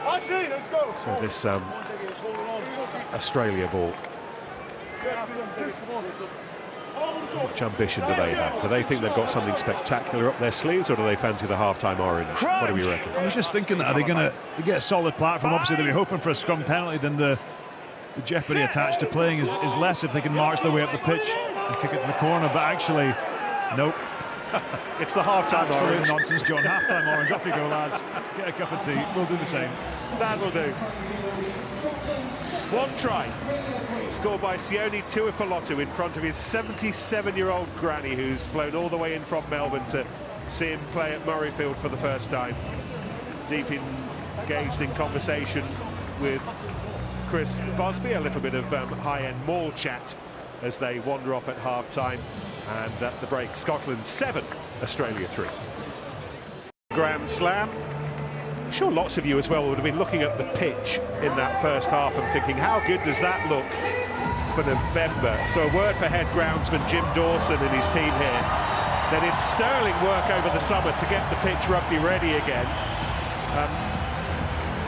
Let's go. So this Australia ball, how much ambition do they have? Do they think they've got something spectacular up their sleeves, or do they fancy the half-time orange? What do we reckon? I was just thinking that, are they going to get a solid platform? Obviously they'll be hoping for a scrum penalty, then the jeopardy attached to playing is less if they can march their way up the pitch and kick it to the corner, but actually, nope. It's the half-time orange. Absolute nonsense, John. Half-time orange. Off you go, lads. Get a cup of tea. We'll do the same. That'll do. One try scored by Sione Tuipulotu in front of his 77-year-old granny, who's flown all the way in from Melbourne to see him play at Murrayfield for the first time. Deep engaged in conversation with Chris Busby, a little bit of high-end mall chat as they wander off at half-time. And at the break, Scotland 7, Australia 3. Grand Slam. I'm sure lots of you as well would have been looking at the pitch in that first half and thinking, how good does that look for November? So a word for head groundsman Jim Dawson and his team here. They did sterling work over the summer to get the pitch rugby ready again.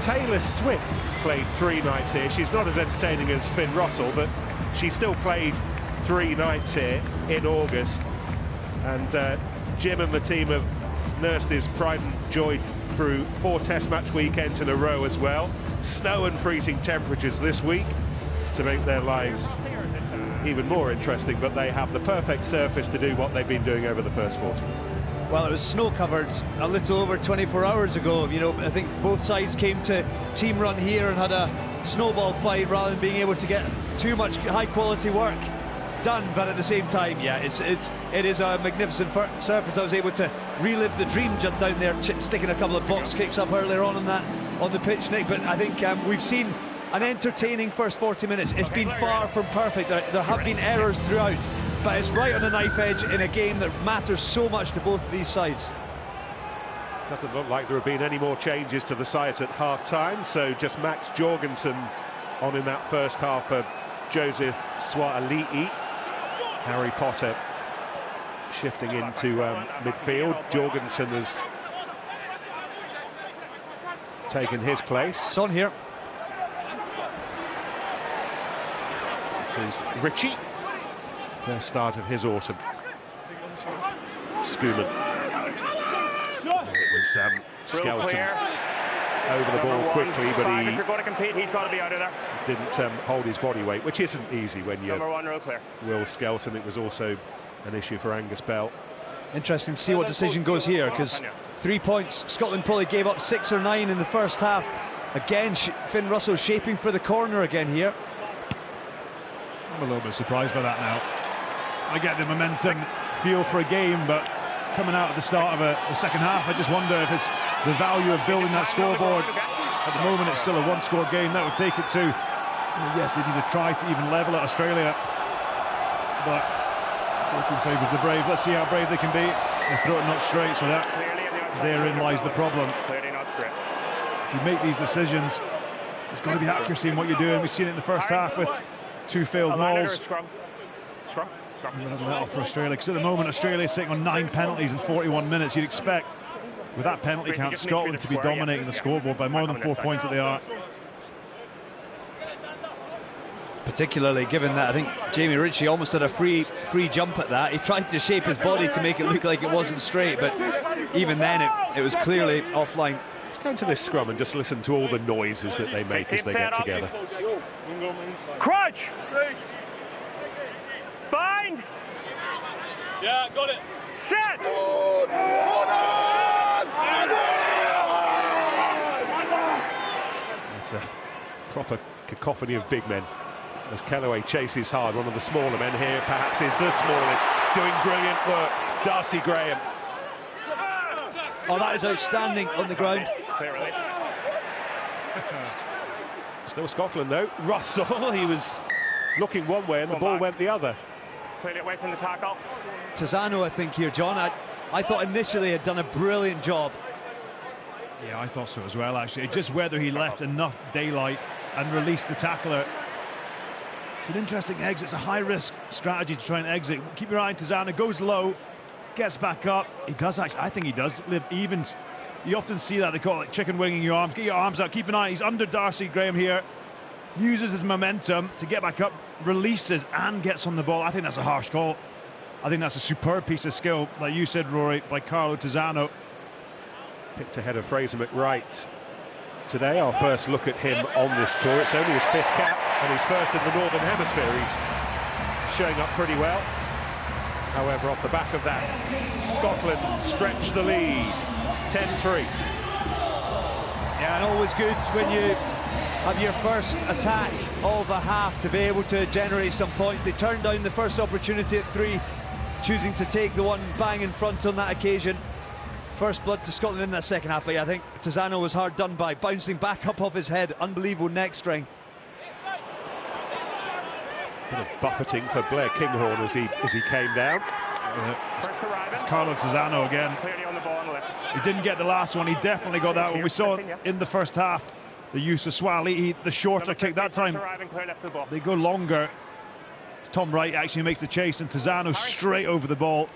Taylor Swift played 3 nights here. She's not as entertaining as Finn Russell, but she still played 3 nights here in August, and Jim and the team have nursed his pride and joy through 4 test match weekends in a row as well. Snow and freezing temperatures this week to make their lives even more interesting, but they have the perfect surface to do what they've been doing over the first 40. Well, it was snow-covered a little over 24 hours ago. You know, I think both sides came to team run here and had a snowball fight rather than being able to get too much high-quality work. done, but at the same time, yeah, it is a magnificent surface. I was able to relive the dream just down there, sticking a couple of box kicks up earlier on the pitch, Nick. But I think we've seen an entertaining first 40 minutes. It's been far from perfect. There have been errors throughout, but it's right on the knife edge in a game that matters so much to both of these sides. Doesn't look like there have been any more changes to the sides at half-time, so just Max Jorgensen on in that first half for Joseph Swatali'i. Harry Potter shifting into midfield. Jorgensen has taken his place. It's on here. This is Richie. First start of his autumn. Schumann. It was Skelton over the ball quickly, but if you're going to compete, he's got to be out of there. Didn't hold his body weight, which isn't easy when you're number 1, real clear. Will Skelton. It was also an issue for Angus Bell. Interesting to see what decision goes here, because 3 points. Scotland probably gave up 6 or 9 in the first half. Again, Finn Russell shaping for the corner again here. I'm a little bit surprised by that now. I get the momentum feel for a game, but coming out at the start of the second half, I just wonder if it's the value of building that scoreboard. At the moment, it's still a one-score game. That would take it to, yes, they need to try to even level at Australia, but fortune favours the brave. Let's see how brave they can be. They throw it not straight, so that therein lies the problem. If you make these decisions, there's got to be accuracy in what you're doing. We've seen it in the first half with 2 failed mauls. That off for Australia, because at the moment Australia is sitting on 9 penalties in 41 minutes. You'd expect, with that penalty count, Scotland to be dominating the scoreboard by more than 4 points that they are. Particularly given that I think Jamie Ritchie almost had a free jump at that. He tried to shape his body to make it look like it wasn't straight, but even then it was clearly offline. Let's go into this scrum and just listen to all the noises that they make as they get together. Crunch! Bind! Yeah, got it. Set! It's a proper cacophony of big men as Kellaway chases hard. One of the smaller men here perhaps is the smallest, doing brilliant work. Darcy Graham. Oh, that is outstanding on the ground. Clear release. Still Scotland though. Russell, he was looking one way and the ball went the other. Cleared it away from the tackle. Tazano, I think here, John, I thought initially had done a brilliant job. Yeah, I thought so as well, actually. It's just whether he left enough daylight and released the tackler. It's an interesting exit. It's a high-risk strategy to try and exit. Keep your eye on Tazano. Goes low, gets back up. He does actually, I think he does live even. You often see that, they call it chicken winging your arms. Get your arms out, keep an eye. He's under Darcy Graham here. Uses his momentum to get back up, releases and gets on the ball. I think that's a harsh call. I think that's a superb piece of skill, like you said, Rory, by Carlo Tazano. Picked ahead of Fraser McWright today. Our first look at him on this tour. It's only his 5th cap and his first in the Northern Hemisphere. He's showing up pretty well. However, off the back of that, Scotland stretch the lead, 10-3. Yeah, and always good when you have your first attack of a half to be able to generate some points. They turned down the first opportunity at 3, choosing to take the one bang in front on that occasion. First blood to Scotland in that second half, but yeah, I think Tazano was hard done by, bouncing back up off his head. Unbelievable neck strength. Bit of buffeting for Blair Kinghorn as he came down. It's Carlo Tazano again. Clearly on the ball on the left. He didn't get the last one. He definitely got that one. We saw in the first half the use of Swali, the shorter kick that time. They go longer. Tom Wright actually makes the chase, and Tazano straight over the ball.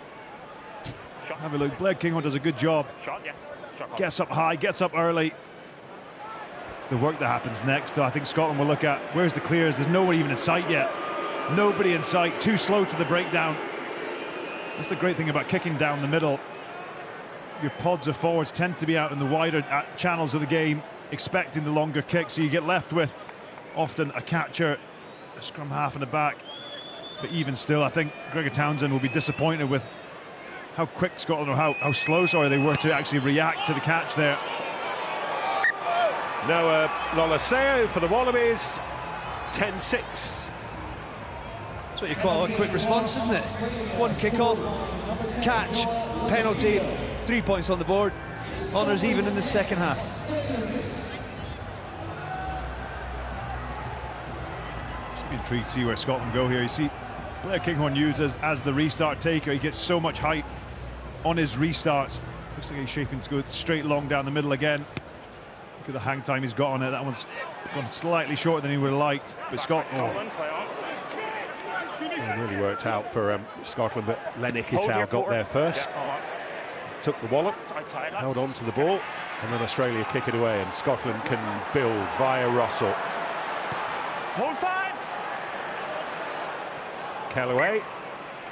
Have a look. Blair Kinghorn does a good job. Gets up high, gets up early. It's the work that happens next, though. I think Scotland will look at where's the clears. There's nobody even in sight yet. Nobody in sight. Too slow to the breakdown. That's the great thing about kicking down the middle. Your pods of forwards tend to be out in the wider channels of the game, expecting the longer kick, so you get left with often a catcher, a scrum half in the back. But even still, I think Gregor Townsend will be disappointed with how quick Scotland, or how slow, sorry, they were to actually react to the catch there. Noah Lolaseo for the Wallabies, 10-6. That's what you call a quick response, isn't it? One kick-off, catch, penalty, 3 points on the board. Honours even in the second half. Just be intrigued to see where Scotland go here. You see Blair Kinghorn used as the restart taker. He gets so much height on his restarts. Looks like he's shaping to go straight long down the middle again. Look at the hang time he's got on it. That one's gone slightly shorter than he would have liked. But Scotland, it really worked out for Scotland, but Lennox got there first. Took the wallop, held on to the ball, and then Australia kick it away, and Scotland can build via Russell. Hold 5. Callaway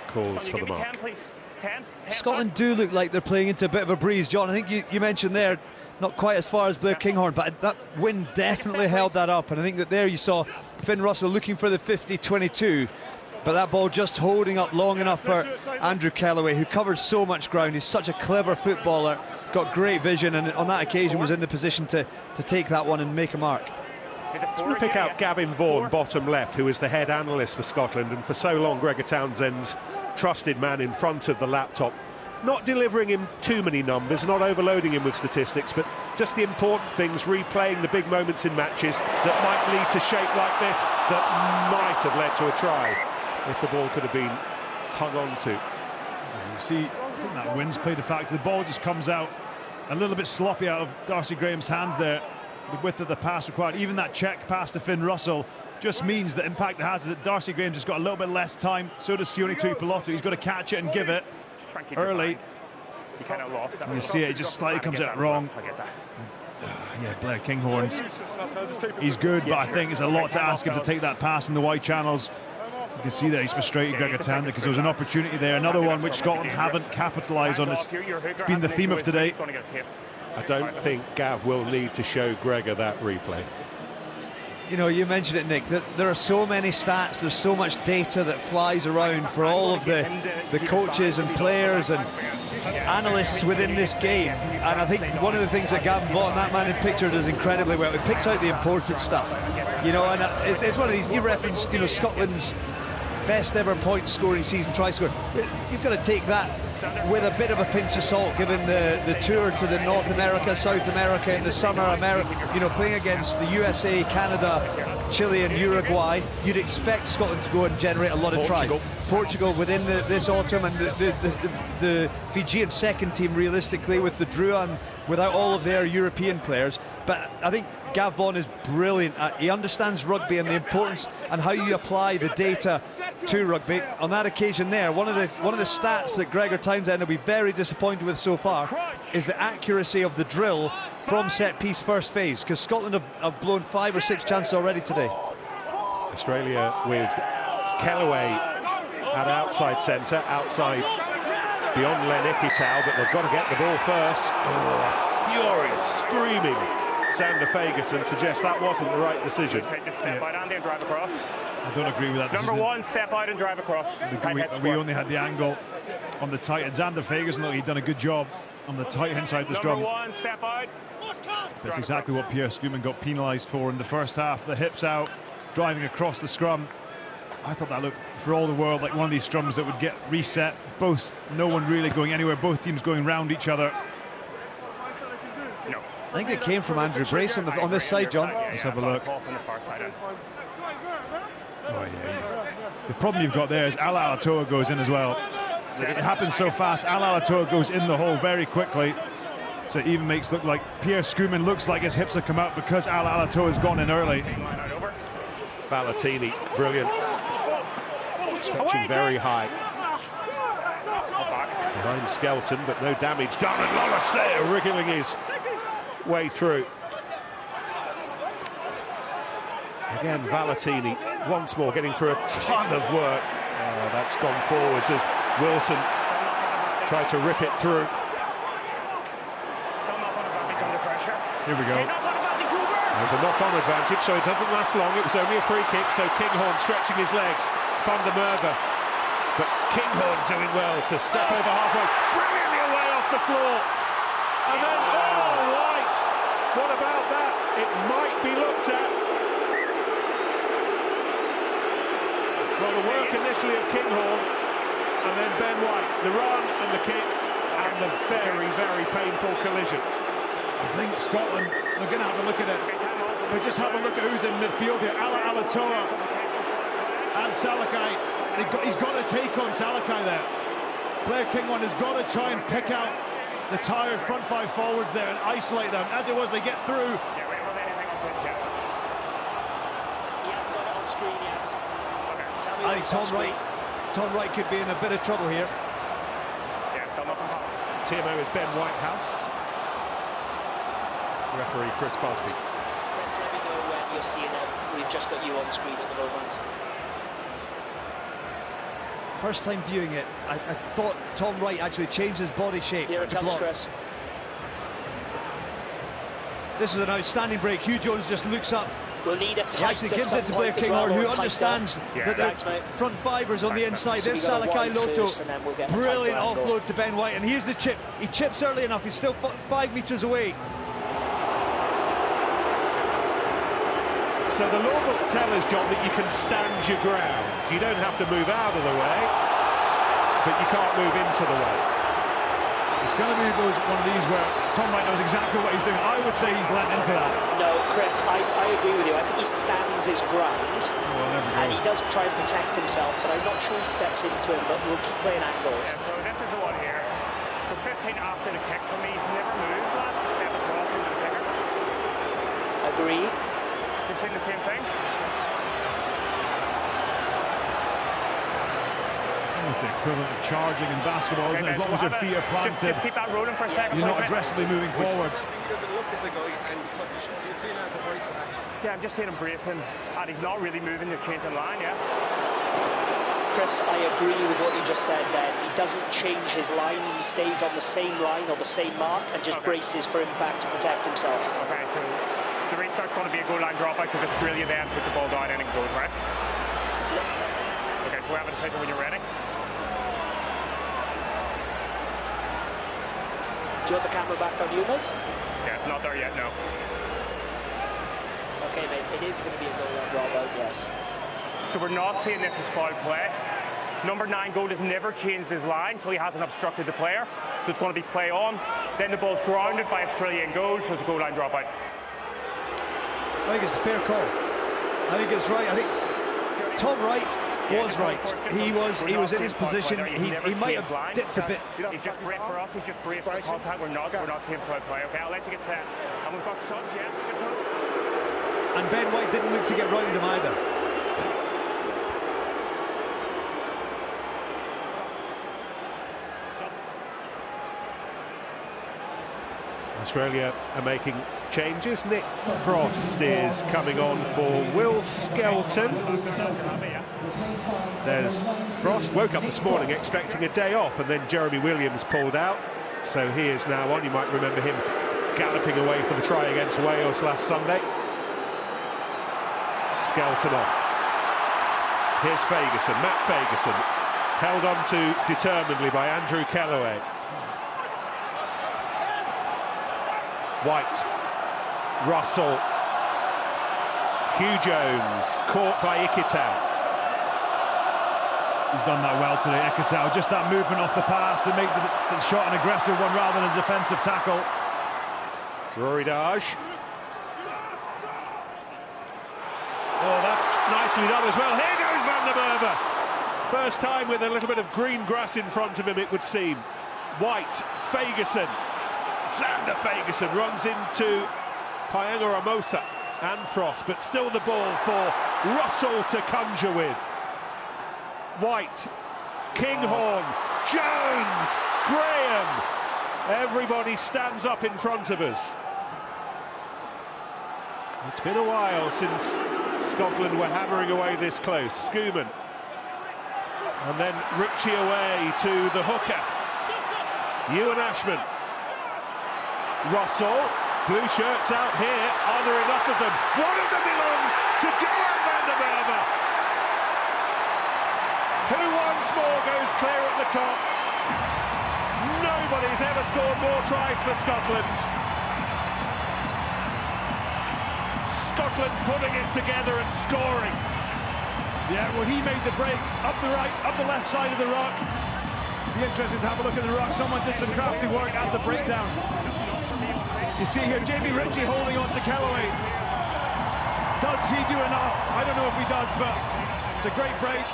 calls for the mark. 10, please. 10. Scotland do look like they're playing into a bit of a breeze, John. I think you mentioned there, not quite as far as Blair Kinghorn, but that wind definitely held that up. And I think that there you saw Finn Russell looking for the 50-22, but that ball just holding up long enough for Andrew Callaway, who covers so much ground. He's such a clever footballer, got great vision, and on that occasion was in the position to take that one and make a mark. We pick out Gavin Vaughan, bottom left, who is the head analyst for Scotland, and for so long Gregor Townsend's trusted man in front of the laptop, not delivering him too many numbers, not overloading him with statistics, but just the important things, replaying the big moments in matches that might lead to shape like this, that might have led to a try if the ball could have been hung on to. you see, I think that wind's played the fact the ball just comes out a little bit sloppy out of Darcy Graham's hands there. The width of the pass required, even that check pass to Finn Russell, just means the impact it has is that Darcy Graham's just got a little bit less time. So does Sione Tuipulotu. He's got to catch it and give it early. You kind of lost that. You see it just slightly comes out wrong. I get that. Yeah, Blair Kinghorn's, he's good, but I think it's a lot to ask him to take that pass in the wide channels. You can see that he's frustrated, Gregor Townsend, because there was an opportunity there, another one which Scotland haven't capitalised on. It's been the theme of today. I don't think Gav will need to show Gregor that replay. You know, you mentioned it, Nick, that there are so many stats, there's so much data that flies around for all of the coaches and players and analysts within this game. And I think one of the things that Gavin Vaughan, that man in picture, does incredibly well. He picks out the important stuff. You know, and it's one of these, you referenced, you know, Scotland's best ever point scoring season, try score. You've got to take that with a bit of a pinch of salt, given the tour to the North America, South America in the summer, you know, playing against the USA, Canada, Chile and Uruguay. You'd expect Scotland to go and generate a lot of tries. Portugal within this autumn, and the Fijian second team realistically with the Druan, without all of their European players. But I think Gav Vaughan is brilliant. He understands rugby and the importance and how you apply the data to rugby. On that occasion there, one of the stats that Gregor Townsend will be very disappointed with so far is the accuracy of the drill from set piece first phase, because Scotland have blown 5 or 6 chances already today. Australia with Callaway at outside centre, outside beyond Lennox-Itau, but they've got to get the ball first. Oh, furious, screaming Sander Fagerson suggests that wasn't the right decision. Just step out, Andy, and drive across. I don't agree with that Number decision. 1, step out and drive across. We only had the angle on the tight end. Xander Fagerson, look, he'd done a good job on the tight hand side of the scrum. Number 1, step out. That's exactly what Pierre Schoeman got penalised for in the first half. The hips out, driving across the scrum. I thought that looked, for all the world, like one of these scrums that would get reset. No one really going anywhere. Both teams going round each other. I think it came from Andrew Brace on this side, John. Let's have a look. On the far side. Oh, yeah. The problem you've got there is Ala Alatoa goes in as well. It happens so fast. Ala Alatoa goes in the hole very quickly. So it even makes it look like Pierre Schoeman looks like his hips have come out because Ala Alatoa has gone in early. Valentini, brilliant. Stretching very high. Behind Skelton, but no damage done, and Lolasea wriggling his way through. Again, Valentini once more getting through a ton of work. That's gone forwards as Wilson tried to rip it through. Still knock-on advantage under pressure. Here we go. There's a knock-on advantage, so it doesn't last long. It was only a free kick, so Kinghorn stretching his legs. Van der Merwe, but Kinghorn doing well to step over halfway, brilliantly away off the floor. And then, oh, White! What about that? It might be looked at. Well, the work initially of Kinghorn, and then Ben White, the run and the kick, and the very, very painful collision. I think Scotland, they're going to have a look at it. But just have a look at who's in midfield here. Alatoa and Salakai. He's got to take on Salakai there. Blair Kinghorn has got to try and pick out the tired front five forwards there and isolate them. As it was, they get through. Yeah, we haven't anything on pitch yet. He hasn't got it on screen yet. Tell me I think Tom Wright could be in a bit of trouble here. Yeah, still nothing happened. TMO is Ben Whitehouse. Referee Chris Busby. Chris, let me know when you're seeing it. We've just got you on screen at the moment. First time viewing it, I thought Tom Wright actually changed his body shape. Here it to comes, block. Chris. This is an outstanding break. Hugh Jones just looks up. We'll need a He tight actually at gives some it to Blair point as well, Kinghorn, who or tighter. understands Yeah. that Thanks, the mate. front fibers on the inside. So There's we got a Salakai wide Loto. first, and then we'll get a Brilliant tight angle. offload to Ben White, and here's the chip. He chips early enough. He's still 5 metres away. So the law book tells us, John, that you can stand your ground. You don't have to move out of the way, but you can't move into the way. It's going to be one of these where Tom Wright knows exactly what he's doing. I would say he's lent into that. No, Chris, I agree with you. I think he stands his ground, and he does try and protect himself, but I'm not sure he steps into him, but we'll keep playing angles. Yeah, so this is the one here. So 15 after the kick for me, he's never moved, lads, to step across into the kicker. Agree. You've seen the same thing? It's the equivalent of charging in basketball, isn't it? As long as your feet are planted, just keep that rolling for a second. you're not please, mate. aggressively moving forward. He doesn't look at the guy and he's seen it as a brace in action. Yeah, I'm just seeing him bracing, and he's not really moving the change in line, yeah? Chris, I agree with what you just said then. He doesn't change his line. He stays on the same line or the same mark and just braces for impact to protect himself. Okay, so the restart's going to be a goal line dropout because Australia then put the ball down and go, right? Okay, so we have a decision when you're ready. Do you want the camera back on you, mate? Yeah, it's not there yet, no. Okay, mate, it is going to be a goal line dropout, yes. So we're not seeing this as foul play. Number 9 goal has never changed his line, so he hasn't obstructed the player. So it's going to be play on. Then the ball's grounded by Australian goal, so it's a goal line dropout. I think it's a fair call. I think it's right. I think Tom Wright was right. He was in his position. He might have dipped a bit. He's just braced for us. He's just braced for contact. We're not seeing foul play. Okay, I'll let you get set. And we've got shots, yeah. Just hold. And Ben White didn't look to get round him either. Australia are making changes. Nick Frost is coming on for Will Skelton. There's Frost, woke up this morning expecting a day off, and then Jeremy Williams pulled out, so he is now on. You might remember him galloping away for the try against Wales last Sunday. Skelton off. Here's Fagerson, Matt Fagerson, held on to determinedly by Andrew Kellaway. White, Russell, Hugh Jones, caught by Ikitau. He's done that well today, Ikitau. Just that movement off the pass to make the shot an aggressive one rather than a defensive tackle. Rory Darge. Oh, that's nicely done as well. Here goes Van der Merwe. First time with a little bit of green grass in front of him, it would seem. White, Fagerson. Xander Fagerson runs into Paenga Ramosa and Frost, but still the ball for Russell to conjure with. White, Kinghorn, Jones, Graham. Everybody stands up in front of us. It's been a while since Scotland were hammering away this close. Schoeman. And then Ritchie away to the hooker. Ewan Ashman. Russell, blue shirts out here. Are there enough of them? One of them belongs to Duran van der Merwe, who once more goes clear at the top. Nobody's ever scored more tries for Scotland. Scotland putting it together and scoring. Yeah, well, he made the break up the left side of the ruck. Be interesting to have a look at the ruck. Someone did some crafty work at the breakdown. You see here Jamie Ritchie holding on to Kellaway. Does he do enough? I don't know if he does, but it's a great break.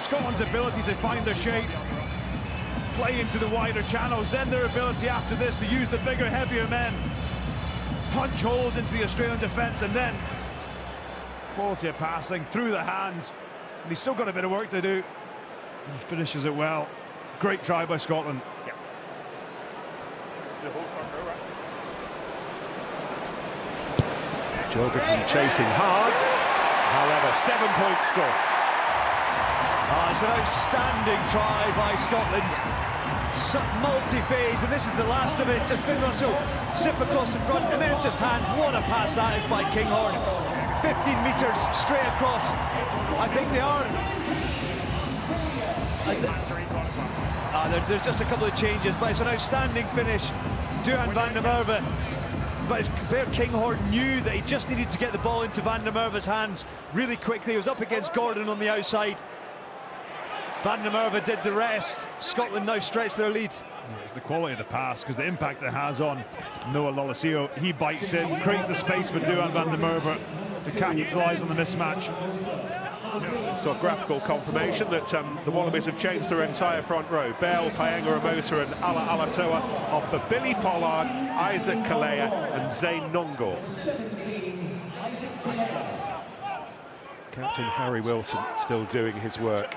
Scotland's ability to find their shape, play into the wider channels, then their ability after this to use the bigger, heavier men, punch holes into the Australian defence, and then quality of passing through the hands. And he's still got a bit of work to do. And he finishes it well. Great try by Scotland. Yeah. It's the whole front row, right? Jorgensen chasing hard. However, 7-point score. It's an outstanding try by Scotland. Multi-phase, and this is the last of it. Just Finn Russell sip across the front, and then it's just hands. What a pass that is by Kinghorn. 15 metres straight across. I think they are. There's just a couple of changes, but it's an outstanding finish. Duhan van der Merwe. But there Kinghorn knew that he just needed to get the ball into van der Merwe's hands really quickly. He was up against Gordon on the outside. Van der Merwe did the rest. Scotland now stretch their lead. It's the quality of the pass, because the impact it has on Noah Lolesio. He bites in, creates the space for Duhan van der Merwe to capitalise on the mismatch. So graphical confirmation that the Wallabies have changed their entire front row. Bell, Paenga Amosa and Ala Alatoa off for Billy Pollard, Isaac Kalea and Zane Nongor. Captain Harry Wilson still doing his work.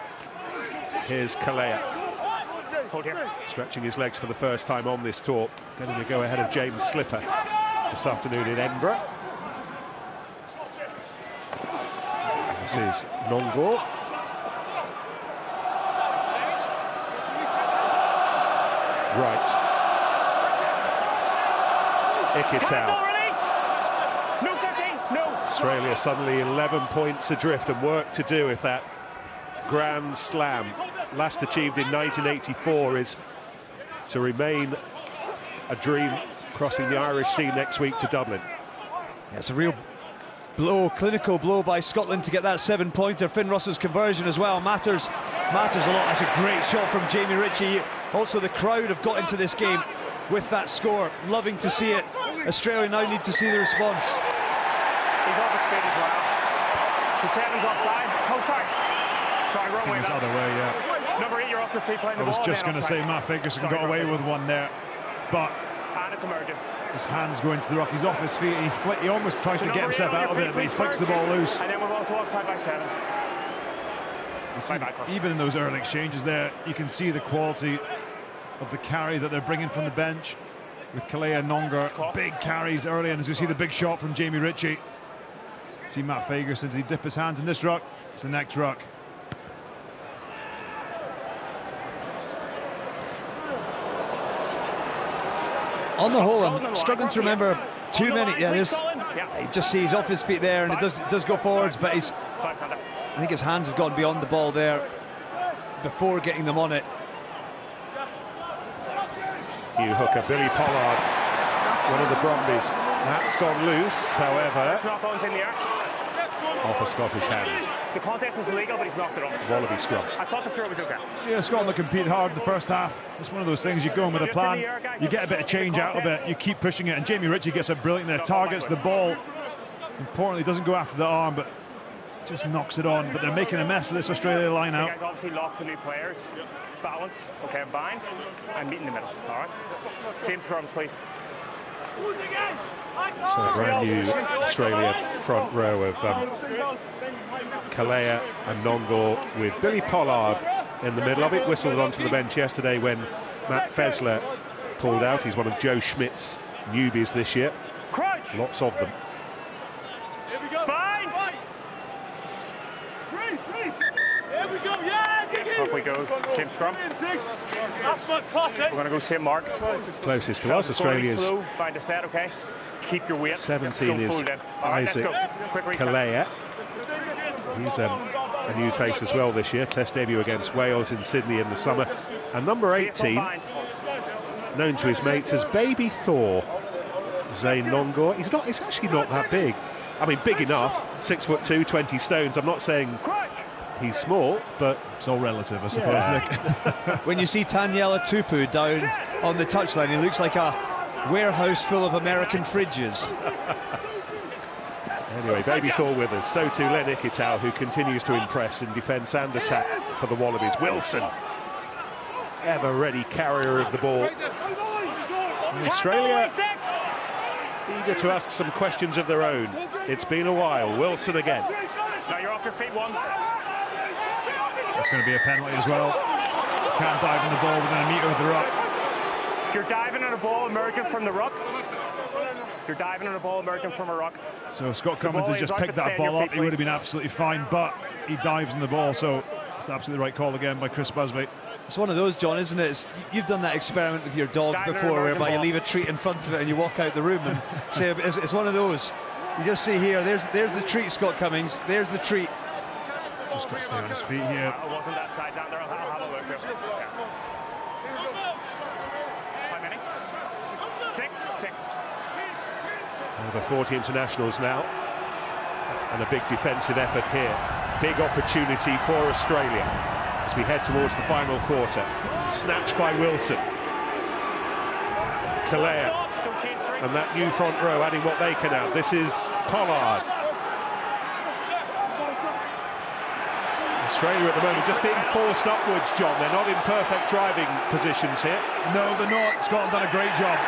Here's Kalea, stretching his legs for the first time on this tour, getting a go ahead of James Slipper this afternoon in Edinburgh. This is Nongor. Right. Ikitau. Australia suddenly 11 points adrift and work to do if that Grand Slam, last achieved in 1984, is to remain a dream, crossing the Irish Sea next week to Dublin. Yeah, it's a real blow, clinical blow by Scotland to get that 7-pointer. Finn Russell's conversion as well matters a lot. That's a great shot from Jamie Ritchie. Also, the crowd have got into this game with that score, loving to see it. Australia now need to see the response. He's off his feet as well. So 7's offside. Oh, sorry, wrong way. Other way, yeah. Number 8, you're off your feet playing the ball. I was just going to say Matt Ferguson got away with one there, but and it's emerging. His hands go into the ruck. He's off his feet. He almost tries to get himself out of it, but he flicks the ball loose. And then we're both offside by 7. You see, even in those early exchanges there, you can see the quality of the carry that they're bringing from the bench with Kalea and Nongor. Big carries early, and as you see the big shot from Jamie Ritchie. See Matt Ferguson, does he dip his hands in this ruck? It's the next ruck. On the whole, I'm struggling to remember too many. Yeah, he just sees off his feet there, and it does go forwards, but I think his hands have gone beyond the ball there before getting them on it. Hugh Hooker, Billy Pollard, one of the Brumbies. That's gone loose, however, off a Scottish hand. The contest is illegal, but he's knocked it off. Wallaby scrum. I thought for sure it was okay. Yeah, Scotland compete hard in the first half. It's one of those things, you go in with a plan, you get a bit of change out of it, you keep pushing it, and Jamie Ritchie gets it brilliant there, targets the ball. Importantly, doesn't go after the arm, but just knocks it on. But they're making a mess of this Australia line out. Guys, obviously lots of new players. Balance, okay, bind, and meet in the middle, all right? Same scrums, please. So a brand new Australia front row of Kalea and Nongor with Billy Pollard in the middle of it. Whistled onto the bench yesterday when Matt Fessler pulled out. He's one of Joe Schmidt's newbies this year. Crunch. Lots of them. Here we go. Bind. Here we go. Yeah. Up we go. Same scrum. We're going to go same mark. Closest to us, Australia's slow, bind to set, okay? Keep your weight. 17 is Isaac Kalea. He's a new face as well this year. Test debut against Wales in Sydney in the summer. And number 18, known to his mates as Baby Thor, Zane Nongor. He's actually not that big. I mean, big enough. 6'2", 20 stones. I'm not saying He's small, but it's all relative, I suppose, Nick. When you see Taniela Tupu down on the touchline, he looks like a warehouse full of American fridges. Anyway, baby Thor with us. So too Len Ikitau, who continues to impress in defence and attack for the Wallabies. Wilson, ever ready carrier of the ball. And Australia eager to ask some questions of their own. It's been a while. Wilson again. Now you're off your feet, one. That's going to be a penalty as well. Can't dive in the ball within a metre of the ruck. You're diving on a ball emerging from the ruck. You're diving on a ball emerging from a ruck. So Scott Cummins has just picked that ball up. He would have been absolutely fine, but he dives in the ball, so it's the absolutely right call again by Chris Busby. It's one of those, John, isn't it? You've done that experiment with your dog before, whereby you leave a treat in front of it and you walk out the room and say, it's one of those. You just see here, there's the treat, Scott Cummings, there's the treat. Just got to stay on his feet here. I wasn't that side down there. I'll have a look. How many? Six. Over 40 internationals now, and a big defensive effort here. Big opportunity for Australia as we head towards the final quarter. Snatched by Wilson. Kalea and that new front row adding what they can add. This is Pollard. Australia at the moment just being forced upwards, John. They're not in perfect driving positions here. No, they're not. Scotland done a great job.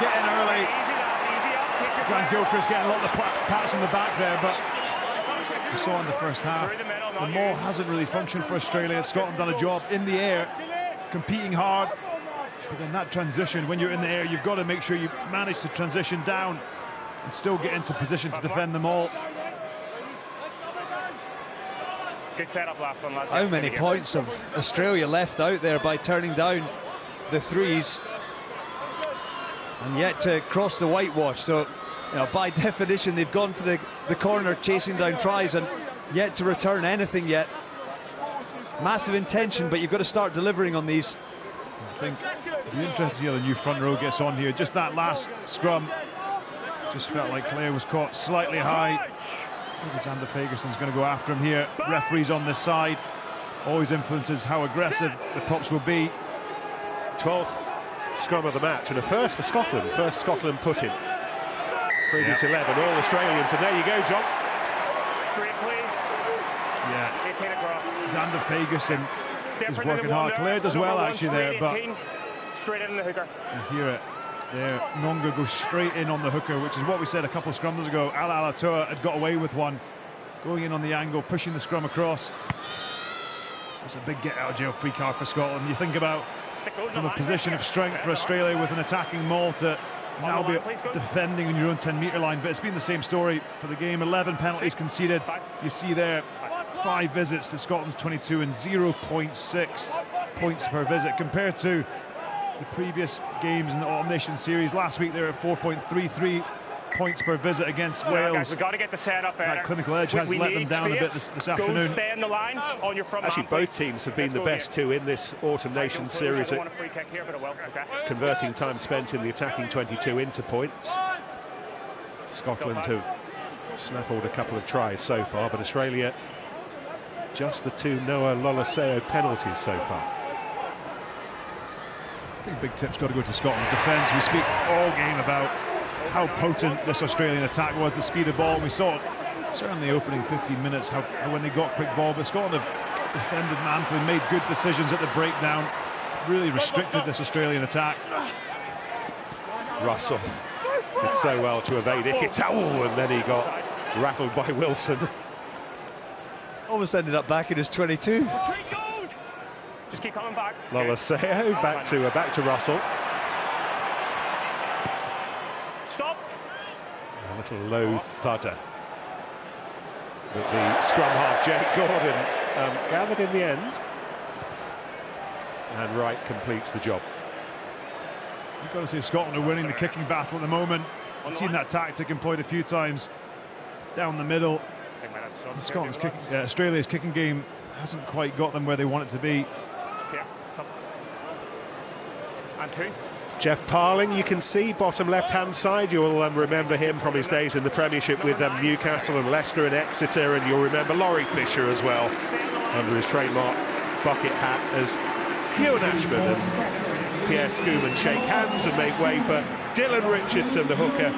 Getting early. Grant Gilchrist getting a lot of the pats in the back there, but we saw in the first half the maul hasn't really functioned for Australia. Scotland done a job in the air, competing hard, but then that transition, when you're in the air, you've got to make sure you manage to transition down and still get into position to defend the maul. Good setup last one, lads. How many points have Australia left out there by turning down the threes and yet to cross the whitewash? So, you know, by definition, they've gone for the corner, chasing down tries, and yet to return anything yet. Massive intention, but you've got to start delivering on these. I think it'll be interesting to see how the new front row gets on here. Just that last scrum, just felt like Clare was caught slightly high. Xander Fagerson's going to go after him here. Referees on this side. Always influences how aggressive the props will be. 12th scrum of the match, and a first for Scotland. First Scotland put in. Previous 11, all Australians, and there you go, John. Straight, please. Yeah. 18 across. Xander Fagerson is working hard. Clare does well actually there, but straight in the hooker. You hear it there. Nonga goes straight in on the hooker, which is what we said a couple of scrums ago. Ala Alatoa had got away with one, going in on the angle, pushing the scrum across. It's a big get out of jail free card for Scotland. You think about from a position of strength for Australia with an attacking maul to now be defending on your own 10-metre line, but it's been the same story for the game. 11 penalties conceded. You see there 5 visits to Scotland's 22 and 0.6 points per visit compared to the previous games in the Autumn Nations series. Last week they were at 4.33 points per visit against Wales. Guys, we've got to get the setup better. That clinical edge has let them down a bit this afternoon. Stay in the line on your front. Actually, both teams have been the best two in this Autumn Nations series at converting time spent in the attacking 22 into points. Scotland have snaffled a couple of tries so far, but Australia just the 2 Noah Lolaseo penalties so far. I think big tip's got to go to Scotland's defence. We speak all game about how potent this Australian attack was, the speed of ball. We saw it certainly opening 15 minutes, how when they got quick ball, but Scotland have defended manfully, made good decisions at the breakdown, really restricted this Australian attack. Russell did so well to evade Ikitau, and then he got rattled by Wilson. Almost ended up back in his 22. Just keep coming back. Lolaseo back to Russell. Stop. A little low thudder. But the scrum half, Jake Gordon, gathered in the end. And Wright completes the job. You've got to say Scotland are winning the kicking battle at the moment. I've seen that tactic employed a few times down the middle. Scotland's Australia's kicking game hasn't quite got them where they want it to be. And 2. Jeff Parling, you can see bottom left-hand side. You'll remember him from his days in the Premiership with Newcastle and Leicester and Exeter, and you'll remember Laurie Fisher as well, under his trademark bucket hat, as Ewan Ashford and Pierre Schumann shake hands and make way for Dylan Richardson, the hooker,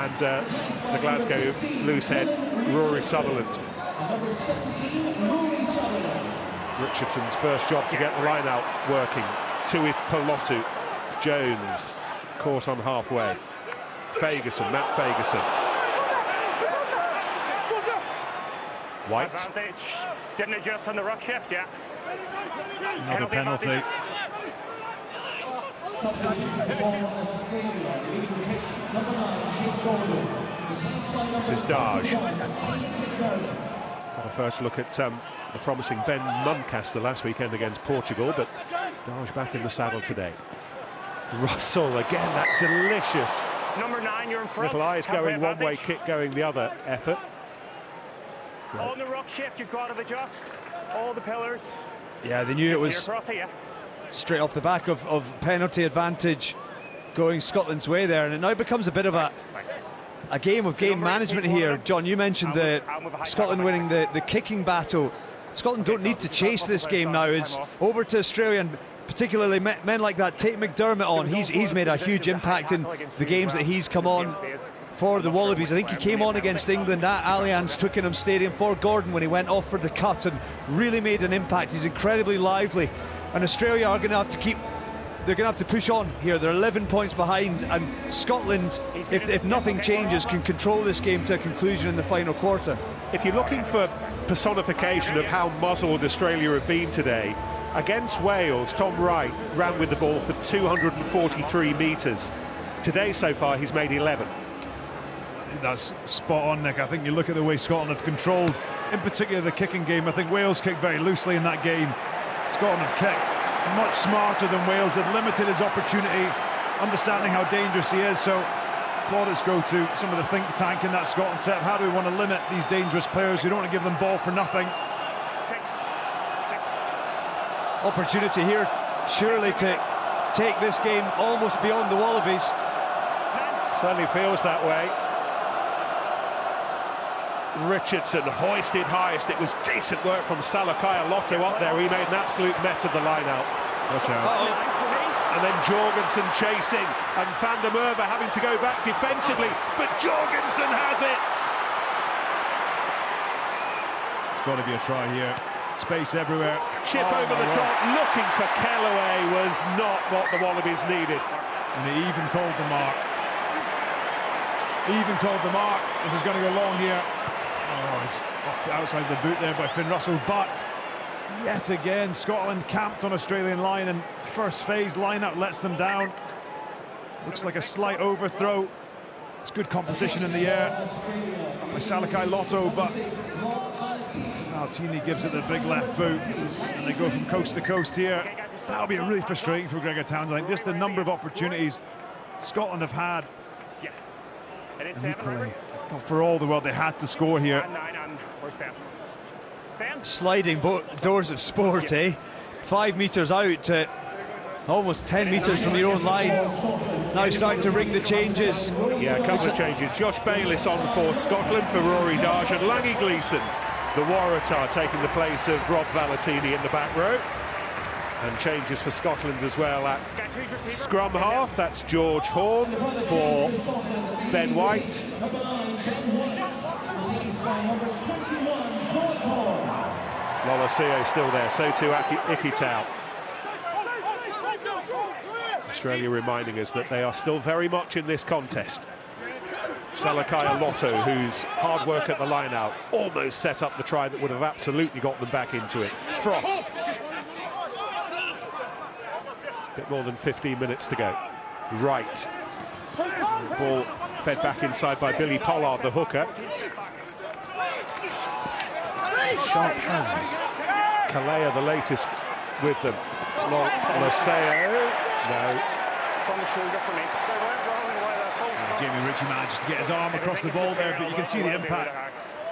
and the Glasgow loosehead, Rory Sutherland. Richardson's first job to get the line out working. Tui Pelotu. Jones caught on halfway. Fagerson, Matt Fagerson. White. Advantage. Didn't adjust on the ruck shift, yeah. Another penalty. This is Daj. Got a first look at the promising Ben Muncaster last weekend against Portugal, but Daj back in the saddle today. Russell again, that delicious Number 9, you're in front. little eyes going one way, advantage. kick going the other effort. On the ruck shift, you've got to adjust. All the pillars. Yeah, they knew it was Across it, yeah. straight off the back of penalty advantage going Scotland's way there, and it now becomes a bit of a game of game management here. John, you mentioned the Scotland winning the kicking battle. Scotland don't need to chase this game now. It's over to Australia, and particularly men like that. Tate McDermott on. He's made a huge impact in the games that he's come on for the Wallabies. I think he came on against England at Allianz Twickenham Stadium for Gordon when he went off for the cut and really made an impact. He's incredibly lively, and Australia are going to have to keep. They're going to have to push on here. They're 11 points behind, and Scotland, if nothing changes, can control this game to a conclusion in the final quarter. If you're looking for personification of how muzzled Australia have been today, against Wales, Tom Wright ran with the ball for 243 metres. Today so far he's made 11. That's spot on, Nick. I think you look at the way Scotland have controlled, in particular the kicking game. I think Wales kicked very loosely in that game. Scotland have kicked much smarter than Wales. They've limited his opportunity, understanding how dangerous he is. So plaudits go to some of the think tank in that Scotland set. How do we want to limit these dangerous players? We don't want to give them ball for nothing. Six. Opportunity here, surely, to take this game almost beyond the Wallabies. Certainly feels that way. Richardson hoisted highest. It was decent work from Salakai Lotto up there. He made an absolute mess of the line out. Watch out. And then Jorgensen chasing, and Van der Merwe having to go back defensively, but Jorgensen has it. It's got to be a try here. Space everywhere. Chip over the top, looking for Kellaway, was not what the Wallabies needed. And he even called the mark. This is going to go long here. Oh, it's off the outside the boot there by Finn Russell, but yet again Scotland camped on Australian line, and first phase lineup lets them down. Looks like a slight overthrow. It's good competition in the air by Salakai Lotto, but Altini gives it the big left boot, and they go from coast to coast here. That'll be really frustrating for Gregor Townsend. Just the number of opportunities Scotland have had. And equally, for all the world, they had to score here. Sliding doors of sport, eh? 5 metres out to almost 10 metres from your own line. Now starting to ring the changes. Yeah, a couple of changes. Josh Bayliss on for Scotland for Rory Darge, and Langy Gleeson, the Waratah, taking the place of Rob Valentini in the back row. And changes for Scotland as well at scrum half. That's George Horn for Ben White. Lolosio still there, so too Ikitau. Australia reminding us that they are still very much in this contest. Salakai Lotto, whose hard work at the line-out almost set up the try that would have absolutely got them back into it. Frost. Bit more than 15 minutes to go. Right. Ball fed back inside by Billy Pollard, the hooker. Sharp hands. Kalea, the latest with them. Loseo. No. It's on the shoulder for me. Jamie Ritchie manages to get his arm across the ball there, but you can see the impact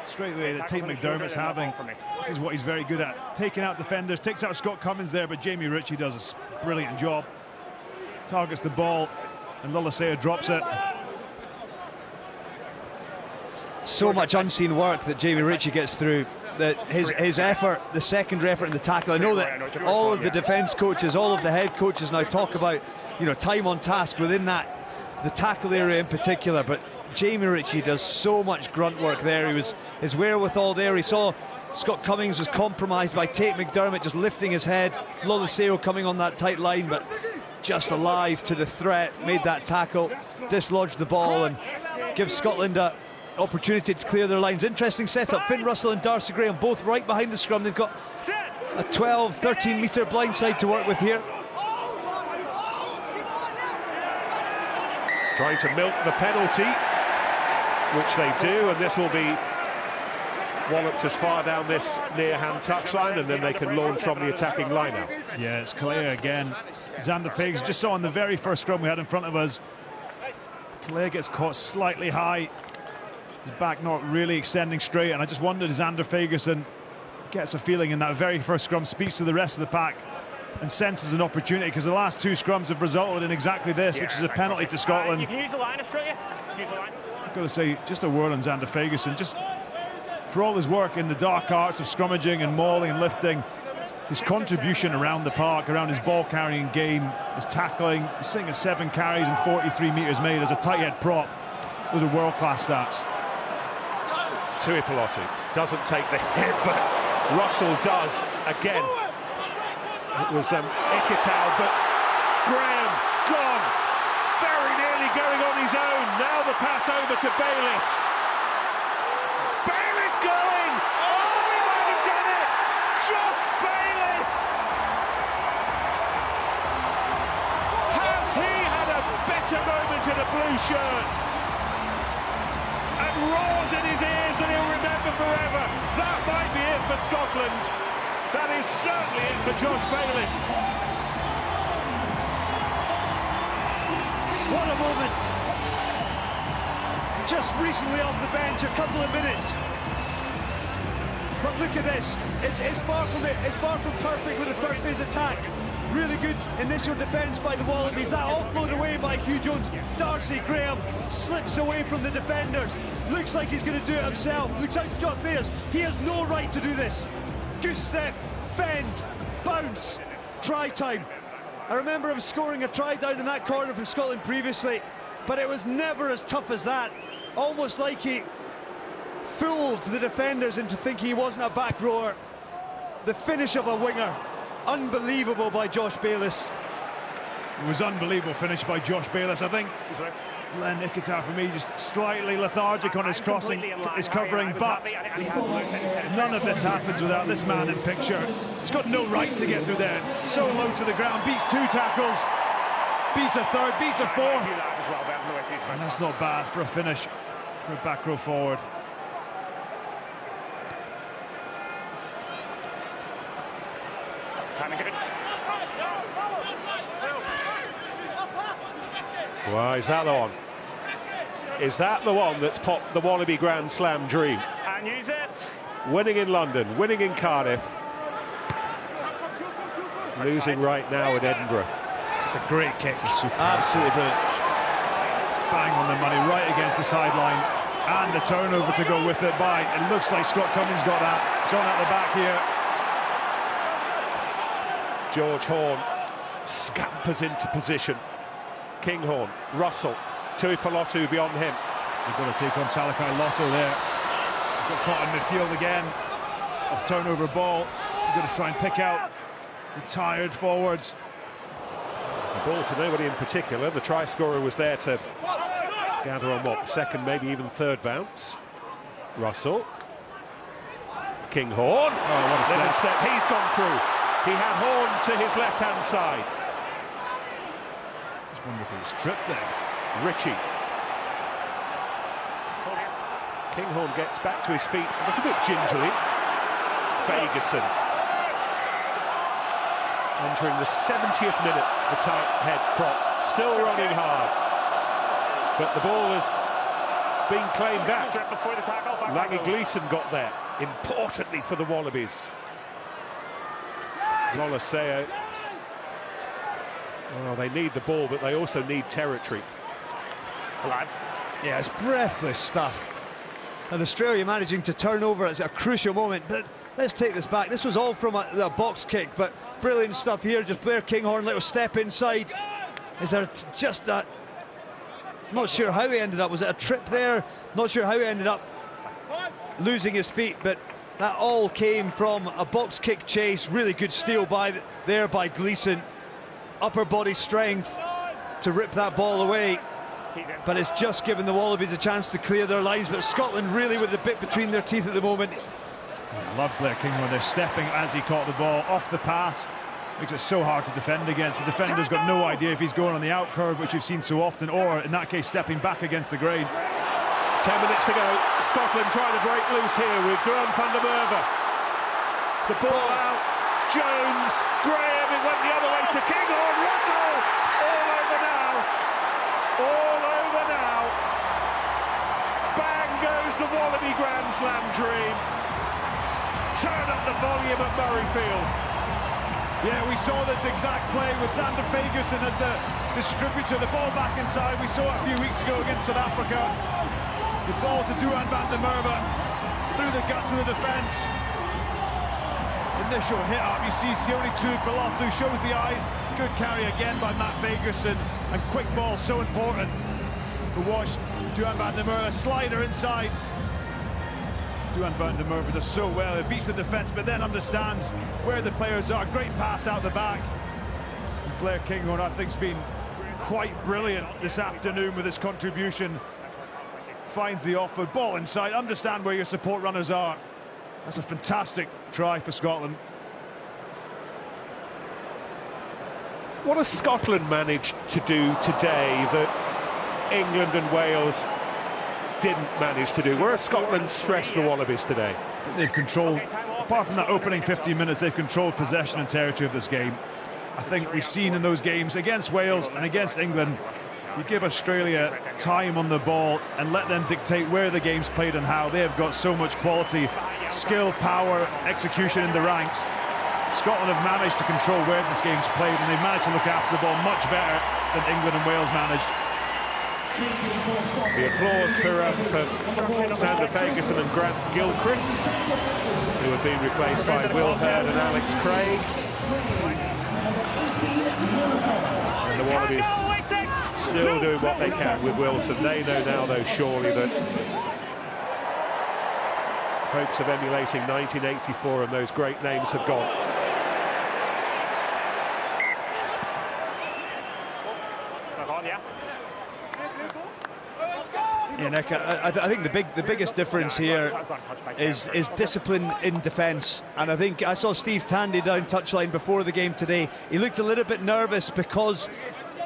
straight away that Tate McDermott's having. This is what he's very good at, taking out defenders, takes out Scott Cummins there, but Jamie Ritchie does a brilliant job. targets the ball, and Loliseo drops it. So much unseen work that Jamie Ritchie gets through. That his effort, the secondary effort in the tackle. I know that all of the defence coaches, all of the head coaches now talk about, you know, time on task within that, the tackle area in particular, but Jamie Ritchie does so much grunt work there. His wherewithal there. He saw Scott Cummings was compromised by Tate McDermott just lifting his head. Loliseo coming on that tight line, but just alive to the threat, made that tackle, dislodged the ball and gives Scotland a opportunity to clear their lines. Interesting setup. Finn Russell and Darcy Graham both right behind the scrum. They've got a 12-13 metre blindside to work with here. Trying to milk the penalty, which they do, and this will be walloped as far down this near-hand touchline, and then they can launch from the attacking line-out. Yeah, it's clear again. Xander Fagerson, just saw on the very first scrum we had in front of us, Clare gets caught slightly high. His back not really extending straight, and I just wondered, Xander Fagerson gets a feeling in that very first scrum, speaks to the rest of the pack and senses an opportunity, because the last two scrums have resulted in exactly this, which is a penalty to Scotland. You can use the line, Australia. Use the line. I've got to say, just a word on Xander Fagerson, just for all his work in the dark arts of scrummaging and mauling and lifting, his contribution around the park, around his ball carrying game, his tackling, he's sitting at 7 carries and 43 metres made as a tight head prop. Those are world-class stats. Tuipulotu doesn't take the hit, but Russell does again. It was Ikitau, but Graham gone, very nearly going on his own. Now the pass over to Bayliss. Bayliss going! Oh, we've only done it! Josh Bayliss! Has he had a better moment in a blue shirt? And roars in his ears that he'll remember forever. That might be it for Scotland. That is certainly it for Josh Bayliss. What a moment. Just recently off the bench, a couple of minutes. But look at this. It's far from perfect with the first phase attack. Really good initial defence by the Wallabies. That offload away by Hugh Jones. Darcy Graham slips away from the defenders. Looks like he's going to do it himself. Looks out to Josh Bayliss. He has no right to do this. Goose step, fend, bounce, try time. I remember him scoring a try down in that corner for Scotland previously, but it was never as tough as that. Almost like he fooled the defenders into thinking he wasn't a back rower. The finish of a winger. Unbelievable by Josh Bayliss. It was unbelievable finish by Josh Bayliss. I think Len Ikitau, for me, just slightly lethargic on his crossing, his covering, but none of this happens without this man in picture. He's got no right to get through there. So low to the ground, beats 2 tackles, beats a third, beats a fourth. And that's not bad for a finish for a back row forward. Well, is that the one? Is that the one that's popped the Wallaby Grand Slam dream? And use it. Winning in London, winning in Cardiff. Losing right now in Edinburgh. It's a great kick. Absolutely brilliant. Bang on the money, right against the sideline. And the turnover to go with it by, it looks like Scott Cummings got that. It's on at the back here. George Horn scampers into position. Kinghorn, Russell, Tuipulotu beyond him. They've got to take on Salakai Lotto there. Got caught in midfield again. Off turnover ball. They've got to try and pick out the tired forwards. It's a ball to nobody in particular. The try scorer was there to gather on what, second, maybe even third bounce. Russell. Kinghorn. Oh, what a step. He's gone through. He had Horn to his left-hand side. I wonder if he was tripped there. Ritchie. Kinghorn gets back to his feet a little bit gingerly. Fagerson. Entering the 70th minute, the tight head prop. Still running hard. But the ball has been claimed back. Lange Gleeson got there, importantly for the Wallabies. Loliseo Well, they need the ball, but they also need territory. It's alive. Yeah, it's breathless stuff. And Australia managing to turn over at a crucial moment. But let's take this back. This was all from a box kick, but brilliant stuff here. Just Blair Kinghorn, little step inside. Is there just that? Not sure how he ended up. Was it a trip there? Not sure how he ended up losing his feet, but that all came from a box kick chase. Really good steal there by Gleeson. Upper body strength to rip that ball away. But it's just given the Wallabies a chance to clear their lines. But Scotland really with the bit between their teeth at the moment. I love Blair Kinghorn. They're stepping as he caught the ball off the pass. Makes it so hard to defend against. The defender's got no idea if he's going on the out curve, which you've seen so often, or in that case stepping back against the grain. 10 minutes to go. Scotland trying to break loose here with Duan van der Merwe. The ball out. Jones, Graham, it went the other way to Kinghorn. Russell, all over now. All over now. Bang goes the Wallaby Grand Slam dream. Turn up the volume at Murrayfield. Yeah, we saw this exact play with Sander Fagerson as the distributor. The ball back inside. We saw it a few weeks ago against South Africa. The ball to Duan van der Merwe through the guts of the defence. Initial hit up, you see Sione Tuipulotu shows the eyes. Good carry again by Matt Fagerson, and quick ball so important to watch Duan van der Merwe. Slider inside. Duan van der Merwe does so well. It beats the defence, but then understands where the players are. Great pass out the back. And Blair Kinghorn, I think, has been quite brilliant this afternoon with his contribution. Finds the offer, ball inside. Understand where your support runners are. That's a fantastic try for Scotland. What has Scotland managed to do today that England and Wales didn't manage to do? Where has Scotland stressed the Wallabies today? They've controlled, apart from that opening 50 minutes, they've controlled possession and territory of this game. I think we've seen in those games against Wales and against England, you give Australia time on the ball and let them dictate where the game's played and how. They have got so much quality, skill, power, execution in the ranks. Scotland have managed to control where this game's played, and they've managed to look after the ball much better than England and Wales managed. The applause for Sander Fagerson and Grant Gilchrist, who have been replaced by Will Hurd and Alex Craig. And the Wallabies still doing what they can with Wilson. They know now, though, surely that hopes of emulating 1984 and those great names have gone. Yeah, Nick, I think the biggest difference here is discipline in defence. And I think I saw Steve Tandy down touchline before the game today. He looked a little bit nervous because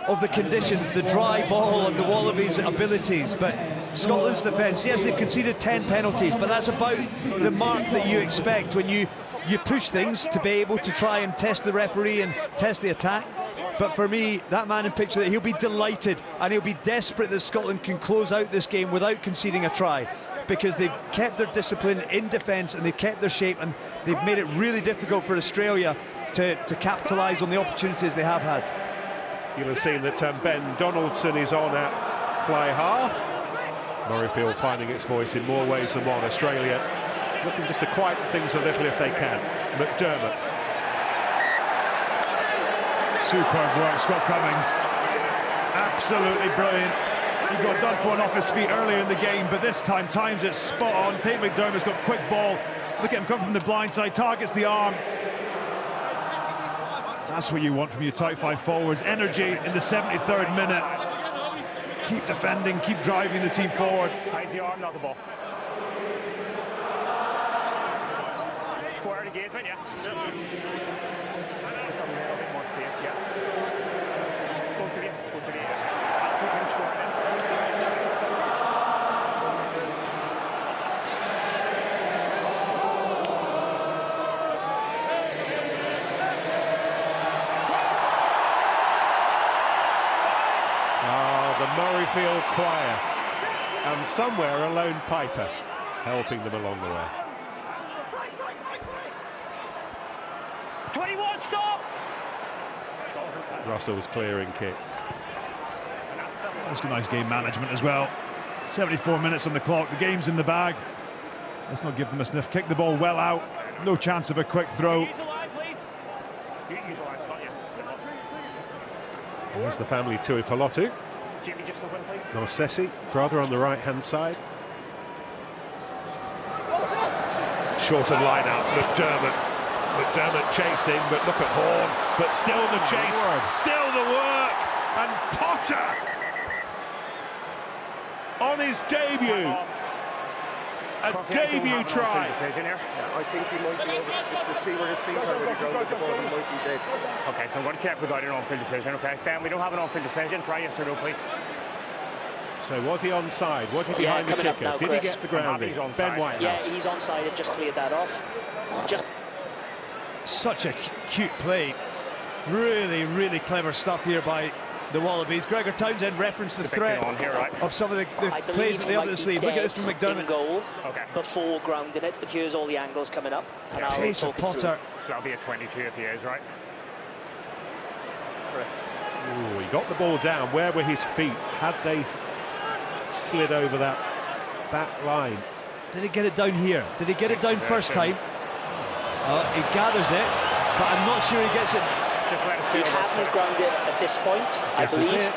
of the conditions, the dry ball and the Wallabies' abilities. But Scotland's defence, yes, they've conceded 10 penalties, but that's about the mark that you expect when you push things to be able to try and test the referee and test the attack. But for me, that man in picture, he'll be delighted and he'll be desperate that Scotland can close out this game without conceding a try, because they've kept their discipline in defence and they've kept their shape, and they've made it really difficult for Australia to capitalise on the opportunities they have had. You'll have seen that Ben Donaldson is on at fly half. Murrayfield finding its voice in more ways than one. Australia looking just to quieten things a little if they can. McDermott. Superb work, Scott Cummings. Absolutely brilliant. He got done for off his feet earlier in the game, but this time times it spot on. Tate McDermott's got quick ball. Look at him come from the blind side, targets the arm. That's what you want from your tight five forwards. Energy in the 73rd minute. Keep defending, keep driving the team forward. Eyes the arm, not the ball. Square engagement, yeah. Just a little bit more space, yeah. Both of you, both of you. I'll keep him square in. The Murrayfield choir, and somewhere a lone piper helping them along the way. 21, stop! Russell's clearing kick. That's nice game management as well. 74 minutes on the clock, the game's in the bag. Let's not give them a sniff. Kick the ball well out. No chance of a quick throw. There's the family Tuipolotu. Narcessi, brother on the right-hand side. Shortened line out, McDermott chasing, but look at Horn. But still the chase, still the work. And Potter on his debut. A debut try. Yeah, I think he might be over. It's to see where his feet are when he grounded the ball, he might be dead. Okay, so I'm going to check without an on-field decision, okay? Ben, we don't have an on-field decision. Try yes or no, please. So was he onside? Was he behind the kicker? Now, Did he get the grounding? Ben Whitehouse. Yeah, he's onside and just cleared that off. Just Such a cute play. Really, really clever stuff here by the Wallabies. Gregor Townsend referenced the threat on here, right? of some of the plays that they have in the sleeve. Look at this from in McDermott. goal Okay. before grounding it, but here's all the angles coming up. And I'll Pace of talk it through. Potter. So that'll be a 22 if he is, right? Correct. Ooh, he got the ball down. Where were his feet? Had they slid over that back line? Did he get it down here? Did he get it down first time? He gathers it, but I'm not sure he gets it. Just let us He feel hasn't grounded at this point, I This is believe. it.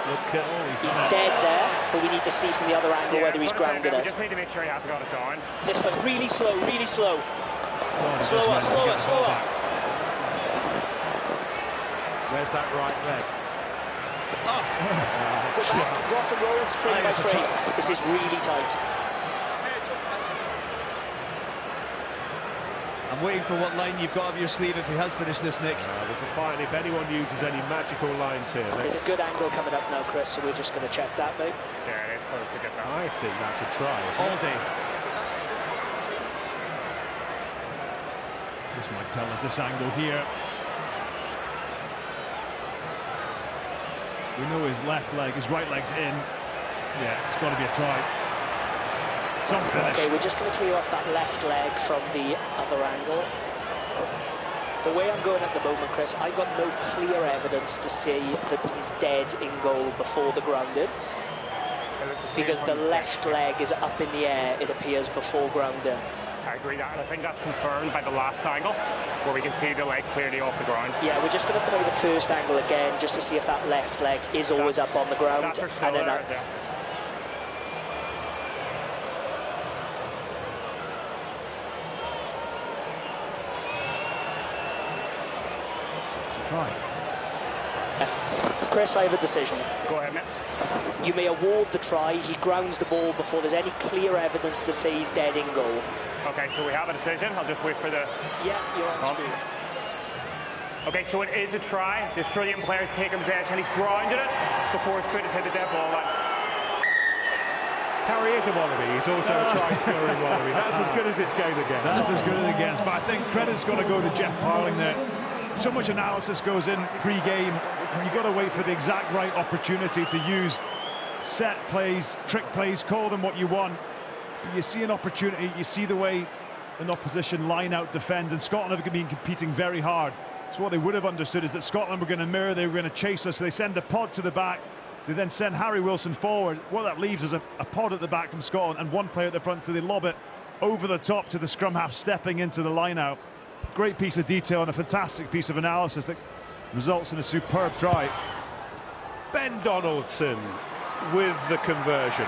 Look at He's dead there, but we need to see from the other angle whether he's grounded We it. just need to make sure he hasn't got it down. This way, really slow, really slow. Slower. Slower. Where's that right leg? Go back, rock and roll, frame by frame. This is really tight. I'm waiting for what line you've got up your sleeve if he has finished this, Nick. There's a fine if anyone uses any magical lines here. There's a good angle coming up now, Chris, so we're just going to check that now. Yeah, it is close to get that. I think that's a try, isn't All it? day. This might tell us this angle here. We know his left leg, his right leg's in. Yeah, it's got to be a try. Some finish. Okay, we're just going to clear off that left leg from the other angle. The way I'm going at the moment, Chris, I've got no clear evidence to say that he's dead in goal before the grounding, because the left leg is up in the air, it appears, before grounding. I agree that, and I think that's confirmed by the last angle, where we can see the leg clearly off the ground. Yeah, we're just going to play the first angle again, just to see if that left leg is always up on the ground. That's our still And then there, yeah. It's a try. Chris, I have a decision. Go ahead, mate. You may award the try. He grounds the ball before there's any clear evidence to say he's dead in goal. Okay, so we have a decision. I'll just wait for the... Yeah, you're on screen. Okay, so it is a try. The Australian player's taken possession. He's grounded it before his foot has hit the dead ball line. Harry is a Wallaby. He's also a try-scoring Wallaby. That's as good as it's going to get. That's as good as it gets, but I think credit's got to go to Jeff Parling there. So much analysis goes in pre-game. You've got to wait for the exact right opportunity to use set plays, trick plays, call them what you want. But you see an opportunity, you see the way an opposition line-out defends, and Scotland have been competing very hard. So what they would have understood is that Scotland were going to mirror, they were going to chase us, so they send a pod to the back. They then send Harry Wilson forward. What that leaves is a pod at the back from Scotland and one player at the front, so they lob it over the top to the scrum half, stepping into the line-out. Great piece of detail and a fantastic piece of analysis that results in a superb try. Ben Donaldson with the conversion.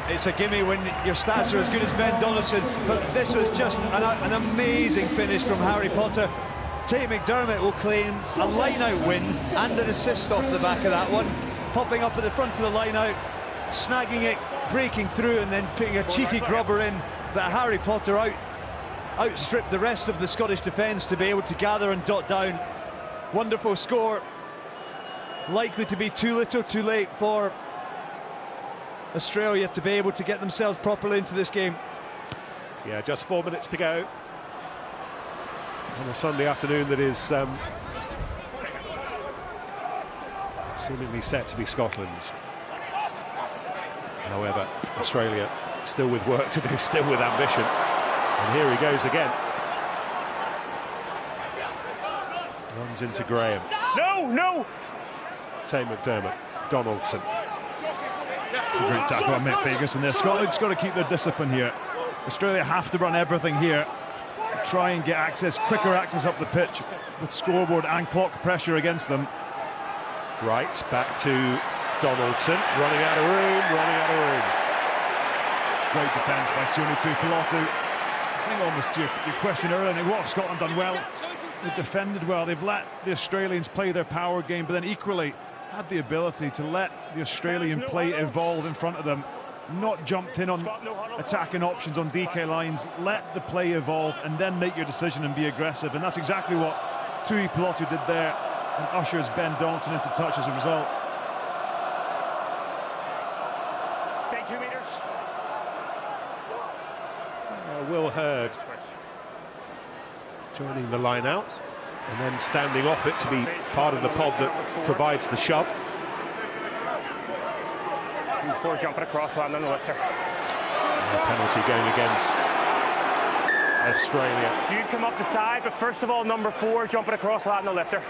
It's a gimme when your stats are as good as Ben Donaldson, but this was just an amazing finish from Harry Potter. Tate McDermott will claim a line-out win and an assist off the back of that one, popping up at the front of the line-out, snagging it, breaking through, and then putting a cheeky grubber in that Harry Potter outstripped the rest of the Scottish defence to be able to gather and dot down. Wonderful score. Likely to be too little too late for Australia to be able to get themselves properly into this game. Yeah, just 4 minutes to go on a Sunday afternoon that is seemingly set to be Scotland's. However, Australia still with work to do, still with ambition. And here he goes again. Runs into Graham. No! Tay McDermott, Donaldson. Great tackle on Mick Ferguson there. Scotland's got to keep their discipline here. Australia have to run everything here. Try and get quicker access up the pitch with scoreboard and clock pressure against them. Right, back to Donaldson, running out of room. Great defence by Sione Tuipulotu. I think almost to your question earlier, what have Scotland done well? They've defended well, they've let the Australians play their power game, but then equally had the ability to let the Australian play evolve in front of them. Not jumped in on attacking options on DK lines, let the play evolve and then make your decision and be aggressive. And that's exactly what Tuipulotu did there, and ushers Ben Donaldson into touch as a result. Stay 2 meters. Will Hurd joining the line out and then standing off it to be part of the pod that provides the shove. Before jumping across, land on the lifter. Penalty going against Australia. You've come up the side, but first of all, number 4 jumping across, land on the lifter.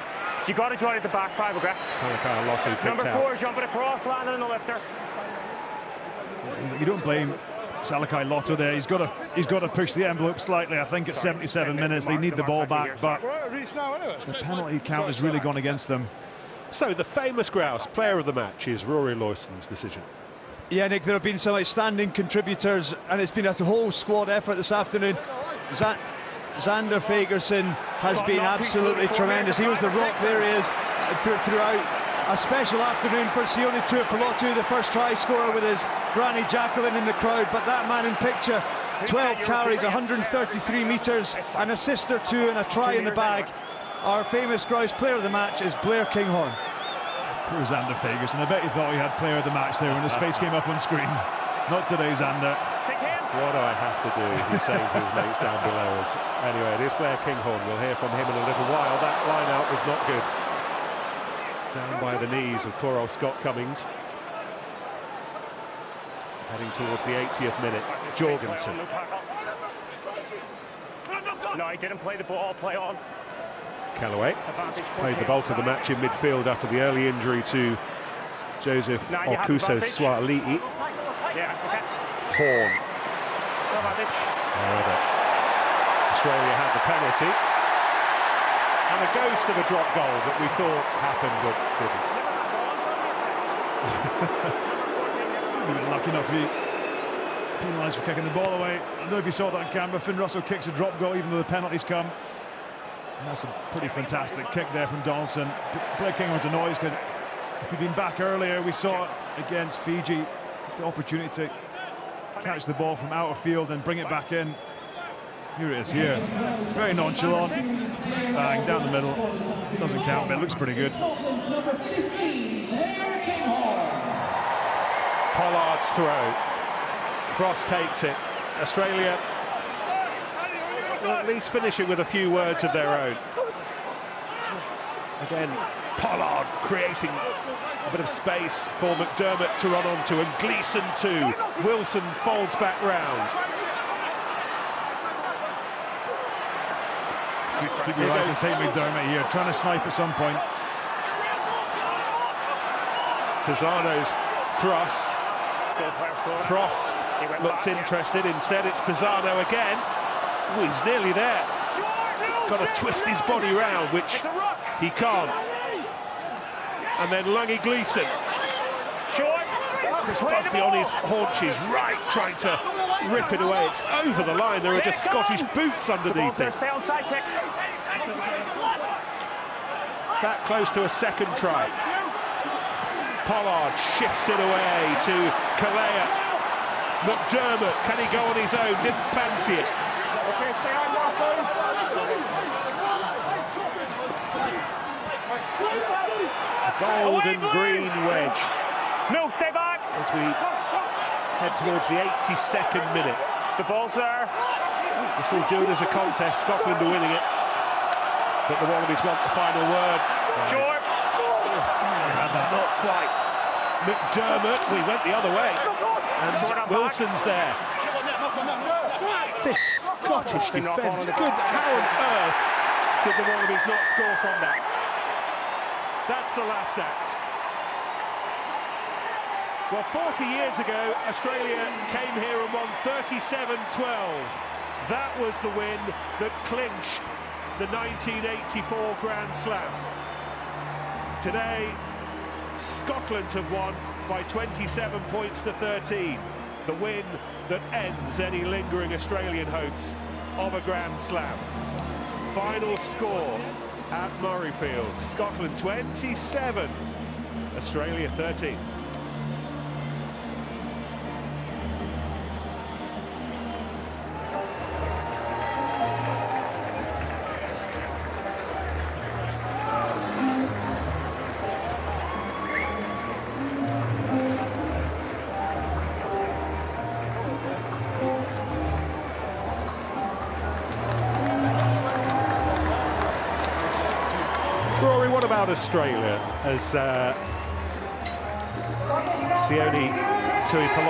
You got to join at the back 5, okay? Salakai Lotu picked Number out. 4 jumping across, landing on the lifter. You don't blame Salakai Lotu there. He's got to push the envelope slightly. I think at 77 minutes they need the ball back, but the penalty count has really gone against them. So the famous grouse player of the match is Rory Lawson's decision. Yeah, Nick, there have been some outstanding contributors, and it's been a whole squad effort this afternoon. Xander Fagerson has been absolutely tremendous. He was the rock, there he is, throughout. A special afternoon for Sione Tuipulotu, the first try scorer with his granny Jacqueline in the crowd, but that man in picture, 12 carries, 133 metres, an assist or 2 and a try in the bag. Our famous grouse player of the match is Blair Kinghorn. Poor Xander Fagerson. I bet he thought he had player of the match there when his face came up on screen. Not today, Xander. What do I have to do? He's saying to his mates down below us. Anyway, it is Blair Kinghorn. We'll hear from him in a little while. That line out was not good. Down by the knees of poor old Scott Cummings. Heading towards the 80th minute. Jorgensen. No, he didn't play the ball, play on. Callaway played the bulk of the match in midfield after the early injury to Joseph Okuso-Swaliti. Yeah, okay. Horn. However, Australia had the penalty and a ghost of a drop goal that we thought happened but didn't. He was lucky not to be penalised for kicking the ball away. I don't know if you saw that on camera. Finn Russell kicks a drop goal even though the penalties come. And that's a pretty fantastic kick there from Donaldson. Blair Kinghorn's annoyed because if he'd been back earlier, we saw it against Fiji, the opportunity to catch the ball from out of field and bring it back in. Here it is here. Very nonchalant. Bang, down the middle. Doesn't count, but it looks pretty good. Pollard's throw. Frost takes it. Australia will at least finish it with a few words of their own. Again, Pollard creating a bit of space for McDermott to run onto, and Gleeson too. Wilson folds back round. Keep your eyes on St. McDermott here, trying to snipe at some point. Tizano's thrust. Frost looked interested. Instead, it's Tizano again. Oh, he's nearly there. Got to twist his body round, which he can't. And then Lungy Gleeson. Chris Busby on his haunches, right, trying to rip it away. It's over the line. There are just Scottish boots underneath it. That close to a second try. Pollard shifts it away to Kalea. McDermott, can he go on his own? Didn't fancy it. Golden green wedge. No, stay back. As we head towards the 82nd minute. The ball's there. This will do it as a contest. Scotland are winning it. But the Wallabies want the final word. Short. Not quite. McDermott, we went the other way. And Wilson's there. This Scottish defence, good. How on earth did the Wallabies not score from that? That's the last act. Well, 40 years ago, Australia came here and won 37-12. That was the win that clinched the 1984 Grand Slam. Today, Scotland have won by 27 points to 13. The win that ends any lingering Australian hopes of a Grand Slam. Final score at Murrayfield. Scotland 27, Australia 13. Rory, what about Australia as Sione Tuipulotu